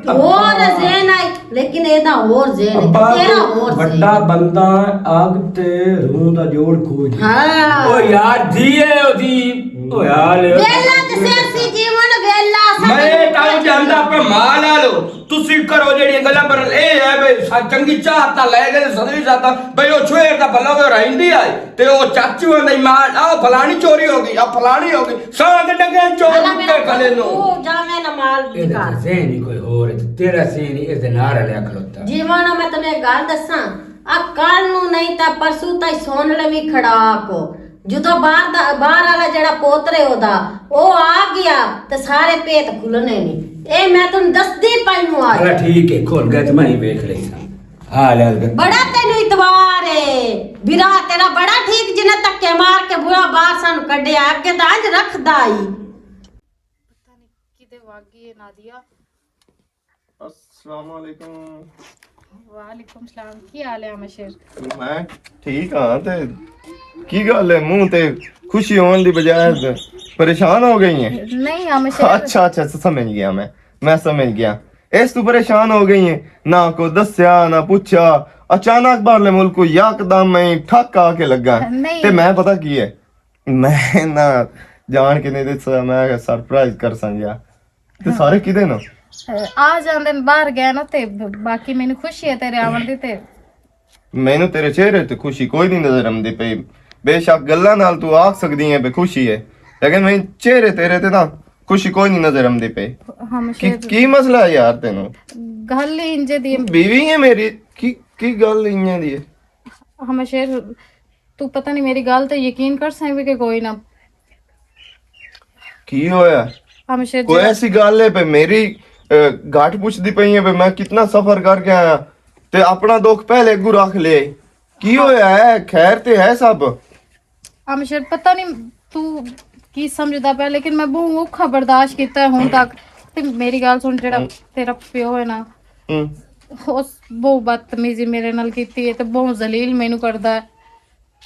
[SPEAKER 6] ਹੋਰ ਜ਼ੇਨ ਆਈ ਲੇਕਿਨ ਇਹਦਾ ਹੋਰ ਜ਼ੇਨ ਤੇਰਾ ਹੋਰ
[SPEAKER 7] ਵੱਡਾ ਬੰਦਾ ਆਗ ਤੇ ਰੂਹ ਦਾ ਜੋੜ ਖੋਜ
[SPEAKER 6] ਹਾਂ
[SPEAKER 7] ਓ ਯਾਰ ਧੀਏ ਉਹਦੀ ਓ ਯਾਰ
[SPEAKER 6] ਵੇਲਾ ਤੇ ਸੀ ਜੀਵਨ ਵੇਲਾ
[SPEAKER 7] ਮੈਂ ਤਾਂ ਜਾਂਦਾ ਪਰ ਮਾਲ ਆ ਲੋ ਤੁਸੀਂ ਕਰੋ ਜਿਹੜੀਆਂ ਗੱਲਾਂ ਪਰ ਇਹ ਹੈ ਬਈ ਚੰਗੀ ਚਾਹ ਤਾਂ ਲੈ ਗਏ ਸਦਰੀ ਜਾਂਦਾ ਬਈ ਉਹ ਛੇਰ ਦਾ ਭਲਾ ਉਹ ਰਹਿੰਦੀ ਆਈ ਤੇ ਉਹ ਚਾਚੂ ਦੀ ਮਾਂ ਆ ਫਲਾਣੀ ਚੋਰੀ ਹੋ ਗਈ ਆ ਫਲਾਣੀ ਹੋ ਗਈ ਸਾਂ ਦੇ ਡੰਗੇ ਚੋਰ ਕੇ ਖਲੇ ਨੂੰ
[SPEAKER 6] ਉਹ ਜਾਵੇਂ ਨਾ ਮਾਲ ਦੀ
[SPEAKER 7] ਇਹਦਾ
[SPEAKER 6] ਘਰ
[SPEAKER 7] ਸੇਨ ਹੀ ਕੋਈ ਹੋਰ ਹੈ ਤੇਰਾ ਸੇਨ ਇਸ ਦੇ ਨਾਲ ਲਿਆ ਖਲੋਤਾ
[SPEAKER 6] ਜੀਵਨ ਮੈਂ ਤੈਨੂੰ ਇੱਕ ਗੱਲ ਦੱਸਾਂ ਆ ਕੱਲ ਨੂੰ ਨਹੀਂ ਤਾਂ ਪਰਸੂ ਤਾਂ ਸੋਨ ਲਵੀ ਖੜਾਕ ਜਦੋਂ ਬਾਹਰ ਵਾਲਾ ਜਿਹੜਾ ਪੋਤਰੇ ਉਹਦਾ ਉਹ ਆ ਗਿਆ ਤੇ ਸਾਰੇ ਭੇਤ ਖੁੱਲਣੇ ਨਹੀਂ ਇਹ ਮੈਂ ਤੁਹਾਨੂੰ ਦੱਸਦੀ ਪਈ ਨੂੰ ਆ
[SPEAKER 7] ਚਲ ਠੀਕ ਹੈ ਖੋਲ ਗਿਆ ਤੇ ਮੈਂ ਹੀ ਵੇਖ ਲਈ ਹਾਂ ਲੈ
[SPEAKER 6] ਬੜਾ ਤੈਨੂੰ ਇਤਵਾਰ ਏ ਵੀਰਾ ਤੇਰਾ ਬੜਾ ਠੀਕ ਜਿਹਨੇ ਧੱਕੇ ਮਾਰ ਕੇ ਬੁਰਾ ਬਾਹਰ ਸਾਨੂੰ ਕੱਢਿਆ ਅੱਗੇ ਤਾਂ ਅੱਜ ਰੱਖਦਾ ਹੀ
[SPEAKER 4] ਪਤਾ ਨਹੀਂ ਕਿਤੇ ਵਾਗੀ ਨਾਦੀਆ
[SPEAKER 8] अस्सलाम वालेकुम
[SPEAKER 4] ਵਾਲੇਕੁਮ ਸਲਾਮ ਕੀ ਹਾਲ ਹੈ ਅਮਸ਼ਰ
[SPEAKER 8] मैं ठीक हाँ ते की गल है मुंह ते खुशी होने दी बजाय परेशान हो गई हैं
[SPEAKER 4] ਨਹੀਂ ਅਮਸ਼ਰ
[SPEAKER 8] अच्छा अच्छा समझ गया मैं समझ गया इस तू परेशान हो गई हैं ना को दस्या ना पूछा अचानक बाहरले मुल्क को यकदम मैं ठक आके लगा
[SPEAKER 4] नहीं।
[SPEAKER 8] ते मैं पता की है मैं ना जान के नहीं दसा मैं सरप्राइज कर संगया ते सारे किदे ना
[SPEAKER 4] ਆ ਜਾਂਦੇ ਨੇ ਬਾਹਰ ਗਏ ਨਾ ਤੇ ਬਾਕੀ ਮੈਨੂੰ ਖੁਸ਼ੀ ਹੈ ਤੇਰੇ ਆਉਣ ਦੀ ਤੇ
[SPEAKER 8] ਮੈਨੂੰ ਤੇਰੇ ਚਿਹਰੇ ਤੇ ਖੁਸ਼ੀ ਕੋਈ ਨਹੀਂ ਨਜ਼ਰ ਆਉਂਦੀ ਪਈ ਬੇਸ਼ੱਕ ਗੱਲਾਂ ਨਾਲ ਤੂੰ ਆਖ ਸਕਦੀ ਹੈ ਬੇ ਖੁਸ਼ੀ ਹੈ ਲੇਕਿਨ ਮੈਂ ਚਿਹਰੇ ਤੇਰੇ ਤੇ ਨਾ ਖੁਸ਼ੀ ਕੋਈ ਨਹੀਂ ਨਜ਼ਰ ਆਉਂਦੀ ਪਈ
[SPEAKER 4] ਹਮਸ਼ਰ
[SPEAKER 8] ਕੀ ਮਸਲਾ ਹੈ ਯਾਰ ਤੈਨੂੰ
[SPEAKER 4] ਗੱਲ ਹੀ ਇੰਜ ਦੀ
[SPEAKER 8] ਬੀਵੀ ਹੈ ਮੇਰੀ ਕੀ ਗੱਲ ਇੰਨੇ ਦੀ ਹੈ
[SPEAKER 4] ਹਮਸ਼ਰ ਤੂੰ ਪਤਾ ਨਹੀਂ ਮੇਰੀ ਗੱਲ ਤੇ ਯਕੀਨ ਕਰ ਸਕਵੇਂ ਕਿ ਕੋਈ ਨਾ
[SPEAKER 8] ਕੀ ਹੋਇਆ
[SPEAKER 4] ਹਮਸ਼ਰ
[SPEAKER 8] ਕੋਈ ਐਸੀ ਗੱਲ ਹੈ ਪੇ ਮੇਰੀ ਘਾਟ ਪੁੱਛਦੀ ਪਈ ਹੈ ਮੈਂ ਕਿੰਨਾ ਸਫਰ ਕਰਕੇ ਆਇਆ ਤੇ ਆਪਣਾ ਦੁੱਖ ਪਹਿਲੇ ਅੱਗੂ ਰੱਖ ਲਿਆ ਕੀ ਹੋਇਆ ਹੈ ਖੈਰ ਤੇ ਹੈ ਸਭ
[SPEAKER 4] ਹਮਸ਼ਰ ਪਤਾ ਨਹੀਂ ਤੂੰ ਕੀ ਸਮਝਦਾ ਪਿਆ ਲੇਕਿਨ ਮੈਂ ਬਹੁਤ ਔਖਾ ਬਰਦਾਸ਼ਤ ਕੀਤਾ ਹੈ ਹੁਣ ਤੱਕ ਤੇ ਮੇਰੀ ਗੱਲ ਸੁਣ ਜਿਹੜਾ ਤੇਰਾ ਪਿਓ ਹੈ ਨਾ ਉਸ ਬਹੁਤ ਬਦਤਮੀਜ਼ੀ ਮੇਰੇ ਨਾਲ ਕੀਤੀ ਹੈ ਤੇ ਬਹੁਤ ਜ਼ਲੀਲ ਮੈਨੂੰ ਕਰਦਾ ਹੈ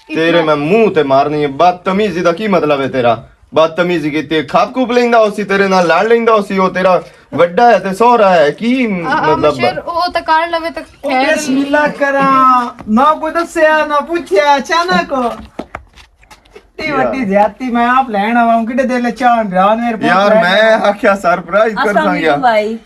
[SPEAKER 8] ਤੇਰੇ ਮੈਂ ਮੂੰਹ ਤੇ ਮਾਰਨੀ ਹੈ ਬਦਤਮੀਜ਼ੀ ਦਾ ਕੀ ਮਤਲਬ ਹੈ ਤੇਰਾ ਬਦਤਮੀਜ਼ੀ ਕੀਤੀ ਖਾਪ ਖੂਪ ਲੈਂਦਾ ਉਸੀ ਤੇਰੇ ਨਾਲ ਲੜ ਲੈਂਦਾ ਉਸੀ ਉਹ ਤੇਰਾ ਵੱਡਾ ਹੈ ਤੇ ਸੋਹਰਾ ਹੈ ਕੀ ਮਤਲਬ
[SPEAKER 4] ਹਮਸ਼ਰ ਉਹ ਤਾਂ ਕਰ ਲਵੇ ਤਾਂ ਖੈਰ
[SPEAKER 3] ਬਿਸਮਿਲ੍ਲਾ ਕਰਾਂ ਨਾ ਕੋਈ ਦੱਸਿਆ ਨਾ ਪੁੱਛਿਆ ਅਚਾਨਕ ਟੀ ਵੱਡੀ ਜ਼ਿਆਤੀ ਮੈਂ ਆਪ ਲੈਣ ਆਵਾਂ ਕਿਹੜੇ ਦਿਲ ਚਾਹਣ ਬਿਆਨ ਮੇਰੇ
[SPEAKER 8] यार मैं आख्या सरप्राइज कर संगया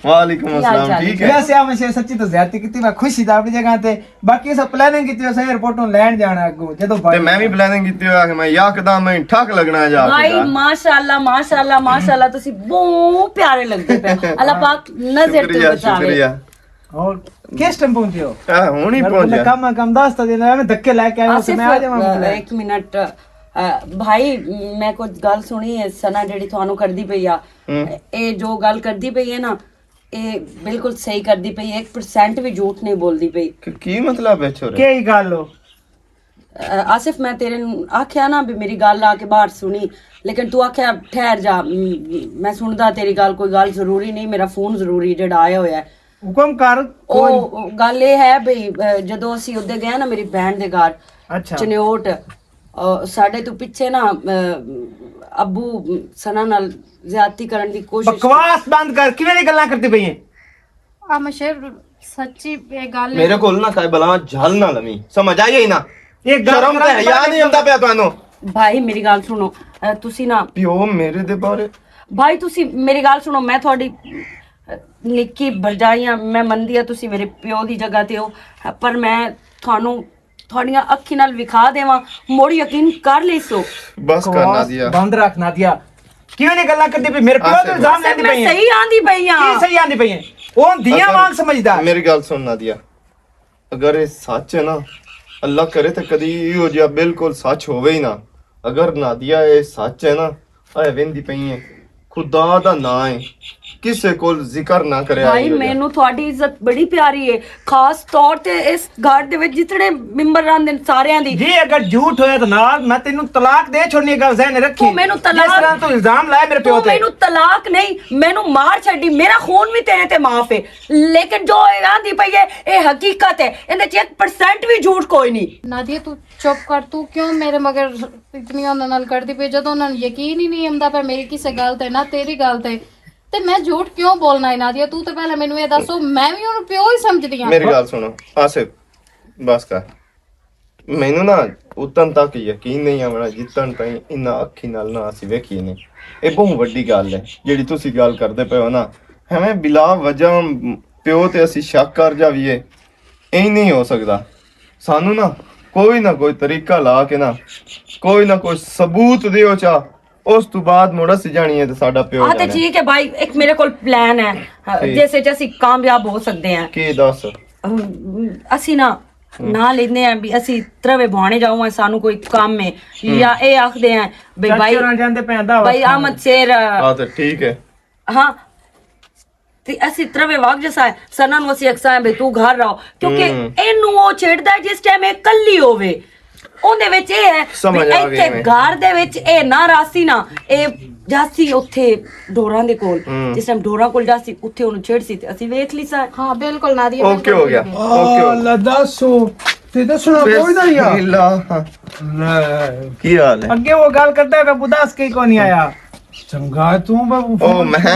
[SPEAKER 8] वालेकुम अस्सलाम ठीक है
[SPEAKER 3] ਵੈਸੇ ਆ ਮੈਂ ਸੱਚੀ ਤਾਂ ਜ਼ਿਆਤੀ ਕੀਤੀ ਮੈਂ ਖੁਸ਼ੀ ਦਾ ਆਪਣੀ ਜਗ੍ਹਾ ਤੇ ਬਾਕੀ ਸਭ ਪਲਾਨਿੰਗ ਕੀਤੀ ਉਸ 에어ਪੋਰਟ ਨੂੰ ਲੈਣ ਜਾਣਾ ਅੱਗੋਂ ਜਦੋਂ
[SPEAKER 8] ਤੇ ਮੈਂ ਵੀ ਪਲਾਨਿੰਗ ਕੀਤੀ ਹੋਇਆ ਕਿ ਮੈਂ ਯਕਦਮ ਮੈਂ ਠੱਕ ਲੱਗਣਾ ਜਾ
[SPEAKER 2] ਭਾਈ ਮਾਸ਼ਾਅੱਲਾ ਮਾਸ਼ਾਅੱਲਾ ਮਾਸ਼ਾਅੱਲਾ ਤੁਸੀਂ ਬਹੁਤ ਪਿਆਰੇ ਲੱਗਦੇ ਪਏ ਅੱਲਾ ਪਾਕ ਨਜ਼ਰ ਤੋਂ ਬਚਾਵੇ
[SPEAKER 8] शुक्रिया
[SPEAKER 3] ਹੋਰ ਕਿਸ ਟਾਈਮ ਪਹੁੰਚੇ ਹੋ
[SPEAKER 8] ਹੁਣ ਹੀ ਪਹੁੰਚਿਆ
[SPEAKER 3] ਕੰਮ ਦੱਸਦਾ ਦੇਣਾ ਮੈਂ ਧੱਕੇ ਲੈ ਕੇ ਆਇਆ ਸੀ ਮੈਂ ਆ ਜਾਵਾਂ
[SPEAKER 2] ਇੱਕ ਮਿੰਟ ਭਾਈ ਮੈਂ ਕੁਝ ਗੱਲ ਸੁਣੀ ਹੈ ਸਨਾ ਜਿਹੜੀ ਤੁਹਾਨੂੰ ਕਰਦੀ ਪਈ ਆ ਇਹ ਜੋ ਗੱਲ ਕਰਦੀ ਪਈ ਹੈ ਨਾ ਇਹ ਬਿਲਕੁਲ ਸਹੀ ਕਰਦੀ ਪਈ ਹੈ 1% ਵੀ ਝੂਠ ਨਹੀਂ ਬੋਲਦੀ ਪਈ
[SPEAKER 8] ਕੀ ਮਤਲਬ ਹੈ ਛੋਰੇ
[SPEAKER 3] ਕੀ ਗੱਲ ਹੋ
[SPEAKER 2] ਆਸਿਫ ਮੈਂ ਤੇਰੇ ਨੂੰ ਆਖਿਆ ਨਾ ਵੀ ਮੇਰੀ ਗੱਲ ਆ ਕੇ ਬਾਹਰ ਸੁਣੀ ਲੇਕਿਨ ਤੂੰ ਆਖਿਆ ਠਹਿਰ ਜਾ ਮੈਂ ਸੁਣਦਾ ਤੇਰੀ ਗੱਲ ਕੋਈ ਗੱਲ ਜ਼ਰੂਰੀ ਨਹੀਂ ਮੇਰਾ ਫੋਨ ਜ਼ਰੂਰੀ ਜਿਹੜਾ ਆਇਆ ਹੋਇਆ ਹੈ
[SPEAKER 3] ਹੁਕਮ ਕਰ
[SPEAKER 2] ਉਹ ਗੱਲ ਇਹ ਹੈ ਬਈ ਜਦੋਂ ਅਸੀਂ ਉੱਧਰ ਗਏ ਨਾ ਮੇਰੀ ਭੈਣ ਦੇ ਘਰ
[SPEAKER 3] ਅੱਛਾ
[SPEAKER 2] ਚਨਿਓਟ ਸਾਡੇ ਤੋਂ ਪਿੱਛੇ ਨਾ ਅੱਬੂ ਸਨਾ ਨਾਲ ਜ਼ਿਆਦਤੀ ਕਰਨ ਦੀ ਕੋਸ਼ਿਸ਼
[SPEAKER 3] ਬਕਵਾਸ ਬੰਦ ਕਰ ਕਿਵੇਂ ਦੀ ਗੱਲਾਂ ਕਰਦੀ ਪਈ ਹੈ
[SPEAKER 4] ਆ ਮਸ਼ੇਰ ਸੱਚੀ ਇਹ ਗੱਲ
[SPEAKER 8] ਮੇਰੇ ਕੋਲ ਨਾ ਕਾਇ ਬਲਾ ਝਲ ਨਾ ਲਵੀ ਸਮਝ ਆਈ ਹੀ ਨਾ
[SPEAKER 3] ਇਹ ਗੱਲ
[SPEAKER 8] ਸ਼ਰਮ ਤੇ ਹਿਆ ਨਹੀਂ ਆਉਂਦਾ ਪਿਆ ਤੁਹਾਨੂੰ
[SPEAKER 2] ਭਾਈ ਮੇਰੀ ਗੱਲ ਸੁਣੋ ਤੁਸੀਂ ਨਾ
[SPEAKER 8] ਪਿਓ ਮੇਰੇ ਦੇ ਬਾਰੇ
[SPEAKER 2] ਭਾਈ ਤੁਸੀਂ ਮੇਰੀ ਗੱਲ ਸੁਣੋ ਮੈਂ ਤੁਹਾਡੀ ਨਿੱਕੀ ਭਰਜਾਈਆਂ ਮੈਂ ਮੰਨਦੀ ਆ ਤੁਸੀਂ ਮੇਰੇ ਪਿਓ ਦੀ ਜਗ੍ਹਾ ਤੇ ਹੋ ਪਰ ਮੈਂ ਤੁਹਾਨੂੰ ਤੁਹਾਡੀਆਂ ਅੱਖੀ ਨਾਲ ਵਿਖਾ ਦੇਵਾਂ ਮੋੜ ਯਕੀਨ ਕਰ ਲੈਸੋ
[SPEAKER 8] ਬਸ ਕਰਨਾ ਦਿਆ
[SPEAKER 3] ਬੰਦ ਰੱਖ ਨਾਦੀਆ ਕਿਵੇਂ ਦੀ ਗੱਲਾਂ ਕਰਦੀ ਪਈ ਮੇਰੇ ਪਿਓ ਤੇ ਇਲਜ਼ਾਮ ਲੈਂਦੀ
[SPEAKER 2] ਮੈਂ
[SPEAKER 3] ਪਈ ਹੈ
[SPEAKER 2] ਸਹੀ ਆਂਦੀ ਪਈ ਆ
[SPEAKER 3] ਕੀ ਸਹੀ ਆਂਦੀ ਪਈ ਹੈ ਉਹ ਦੀਆਂ ਵਾਂਗ ਸਮਝਦਾ
[SPEAKER 8] ਮੇਰੀ ਗੱਲ ਸੁਣ ਨਾ ਦਿਆ ਅਗਰ ਇਹ ਸੱਚ ਹੈ ਨਾ ਅੱਲਾ ਕਰੇ ਤੇ ਕਦੀ ਇਹੋ ਜਿਹਾ ਬਿਲਕੁਲ ਸੱਚ ਹੋਵੇ ਹੀ ਨਾ ਅਗਰ ਨਾਦੀਆ ਇਹ ਸੱਚ ਹੈ ਨਾ ਐ ਵੇਂਦੀ ਪਈ ਹੈ ਖੁਦਾ ਦਾ ਨਾਂ ਹੈ ਕਿਸੇ ਕੋਲ ਜ਼ਿਕਰ ਨਾ ਕਰਿਆ
[SPEAKER 2] ਭਾਈ ਮੈਨੂੰ ਤੁਹਾਡੀ ਇੱਜ਼ਤ ਬੜੀ ਪਿਆਰੀ ਹੈ ਖਾਸ ਤੌਰ ਤੇ ਇਸ ਘਰ ਦੇ ਵਿੱਚ ਜਿਤਨੇ ਮੈਂਬਰ ਰਹਿੰਦੇ ਨੇ ਸਾਰਿਆਂ ਦੀ
[SPEAKER 3] ਜੇ ਅਗਰ ਝੂਠ ਹੋਇਆ ਤਾਂ ਨਾਲ ਮੈਂ ਤੈਨੂੰ ਤਲਾਕ ਦੇ ਛੋੜਨੀ ਗੱਲ ਜ਼ਹਿਨ ਰੱਖੀ
[SPEAKER 2] ਤੂੰ ਮੈਨੂੰ ਤਲਾਕ-
[SPEAKER 3] ਜਿਸ ਤਰ੍ਹਾਂ ਤੂੰ ਇਲਜ਼ਾਮ ਲਾਇਆ ਮੇਰੇ ਪਿਓ
[SPEAKER 2] ਤੂੰ
[SPEAKER 3] ਤੇ
[SPEAKER 2] ਮੈਨੂੰ ਤਲਾਕ ਨਹੀਂ ਮੈਨੂੰ ਮਾਰ ਛੱਡੀ ਮੇਰਾ ਖੂਨ ਵੀ ਤੇਰੇ ਤੇ ਮਾਫ ਹੈ ਲੇਕਿਨ ਜੋ ਇਹ ਆਂਦੀ ਪਈ ਹੈ ਇਹ ਹਕੀਕਤ ਹੈ ਇਹਦੇ ਚ 1% ਵੀ ਝੂਠ ਕੋਈ ਨਹੀਂ
[SPEAKER 4] ਨਾਦੀਆ ਤੂੰ ਚੁੱਪ ਕਰ ਤੂੰ ਕਿਉਂ ਮੇਰੇ ਮਗਰ ਇਤਨੀ ਉਹਨਾਂ ਨਾਲ ਕਰਦੀ ਪਈ ਜਦੋਂ ਉਹਨਾਂ ਨੂੰ ਯਕੀਨ ਹੀ ਨਹੀਂ ਆਉਂਦਾ ਪਿਆ ਮੇਰੀ ਕਿਸੇ ਗੱਲ ਤੇ ਨਾ ਤੇਰੀ ਗੱਲ ਤੇ ਮੈਂ ਝੂਠ ਕਿਉਂ ਬੋਲਣਾ ਹੈ ਨਾਦੀਆ ਤੂੰ ਤਾਂ ਪਹਿਲਾਂ ਮੈਨੂੰ ਇਹ ਦੱਸੋ ਮੈਂ ਵੀ ਉਹਨੂੰ ਪਿਓ ਹੀ ਸਮਝਦੀ ਹਾਂ
[SPEAKER 8] ਮੇਰੀ ਗੱਲ ਸੁਣੋ ਆਸਿਫ ਬਸ ਕਰ ਮੈਨੂੰ ਨਾ ਉਤਨ ਤੱਕ ਯਕੀਨ ਨਹੀਂ ਆਵਣਾ ਜਿੱਤਣ ਤਾਈਂ ਇਨਾ ਅੱਖੀ ਨਾਲ ਨਾ ਅਸੀਂ ਵੇਖੀ ਨਹੀਂ ਇਹ ਬਹੁਤ ਵੱਡੀ ਗੱਲ ਹੈ ਜਿਹੜੀ ਤੁਸੀਂ ਗੱਲ ਕਰਦੇ ਪਏ ਹੋ ਨਾ ਐਵੇਂ ਬਿਲਾ ਵਜ੍ਹਾ ਪਿਓ ਤੇ ਅਸੀਂ ਸ਼ੱਕ ਕਰ ਜਾਵੀਏ ਇਹ ਨਹੀਂ ਹੋ ਸਕਦਾ ਸਾਨੂੰ ਨਾ ਕੋਈ ਤਰੀਕਾ ਲਾ ਕੇ ਨਾ ਕੋਈ ਸਬੂਤ ਦਿਓ ਚਾ ਉਸ ਤੋਂ ਬਾਅਦ ਮੁੜ ਅਸੀਂ ਜਾਣੀਏ ਤੇ ਸਾਡਾ ਪਿਓ
[SPEAKER 2] ਤੇ ਠੀਕ ਹੈ ਭਾਈ ਇੱਕ ਮੇਰੇ ਕੋਲ ਪਲਾਨ ਹੈ ਜਿਸ ਵਿੱਚ ਅਸੀਂ ਕਾਮਯਾਬ ਹੋ ਸਕਦੇ ਹਾਂ
[SPEAKER 8] ਕੀ ਦੱਸ
[SPEAKER 2] ਅਸੀਂ ਨਾ ਲੈਂਦੇ ਆ ਵੀ ਅਸੀਂ ਤਰਵੇ ਬਾਣੇ ਜਾਊਂ ਸਾਨੂੰ ਕੋਈ ਕੰਮ ਹੈ ਜਾਂ ਇਹ ਆਖਦੇ ਆ ਬਈ ਭਾਈ
[SPEAKER 3] ਜਾਂਦੇ ਪੈਂਦਾ
[SPEAKER 2] ਭਾਈ ਅਹਿਮਦ ਸ਼ੇਰ
[SPEAKER 8] ਹਾਂ ਤੇ ਠੀਕ ਹੈ
[SPEAKER 2] ਹਾਂ ਤੇ ਅਸੀਂ ਤਰਵੇ ਵਗ ਜਸਾ ਸਨਾ ਨੂੰ ਅਸੀਂ ਅਕਸਾਂ ਬਈ ਤੂੰ ਘਰ ਰਹੋ ਕਿਉਂਕਿ ਇਹਨੂੰ ਉਹ ਛੇੜਦਾ ਜਿਸ ਟਾਈਮ ਇਹ ਕੱਲੀ ਹੋਵੇ ਉਹਦੇ ਵਿੱਚ ਇਹ ਹੈ
[SPEAKER 8] ਸਮਝ ਆ ਗਈ
[SPEAKER 2] ਇੱਥੇ ਘਰ ਦੇ ਵਿੱਚ ਇਹ ਨਾ ਰਾਸੀ ਨਾ ਇਹ ਜਾਸੀ ਉੱਥੇ ਡੋਰਾਂ ਦੇ ਕੋਲ ਜਿਸ ਟਾਈਮ ਡੋਰਾਂ ਕੋਲ ਜਾਸੀ ਉੱਥੇ ਉਹਨੂੰ ਛੇੜਸੀ ਤੇ ਅਸੀਂ ਵੇਖ ਲਈ ਸਾਂ
[SPEAKER 4] ਹਾਂ ਬਿਲਕੁਲ ਨਾਦੀਆ
[SPEAKER 8] ਓਕੇ ਹੋ ਗਿਆ ਓਕੇ
[SPEAKER 1] ਅੱਲਾ ਦੱਸੋ ਤੇ ਦੱਸਣਾ ਕੋਈ ਨਾ ਯਾਰ
[SPEAKER 8] ਲੈ ਕੀ ਹਾਲ ਹੈ
[SPEAKER 3] ਅੱਗੇ ਉਹ ਗੱਲ ਕਰਦਾ ਹੈ ਬੁਦਾਸ ਕੇ ਕੋ ਨਹੀਂ ਆਇਆ
[SPEAKER 1] ਚੰਗਾ ਤੂੰ ਬਾਬੂ
[SPEAKER 8] ਉਹ ਮੈਂ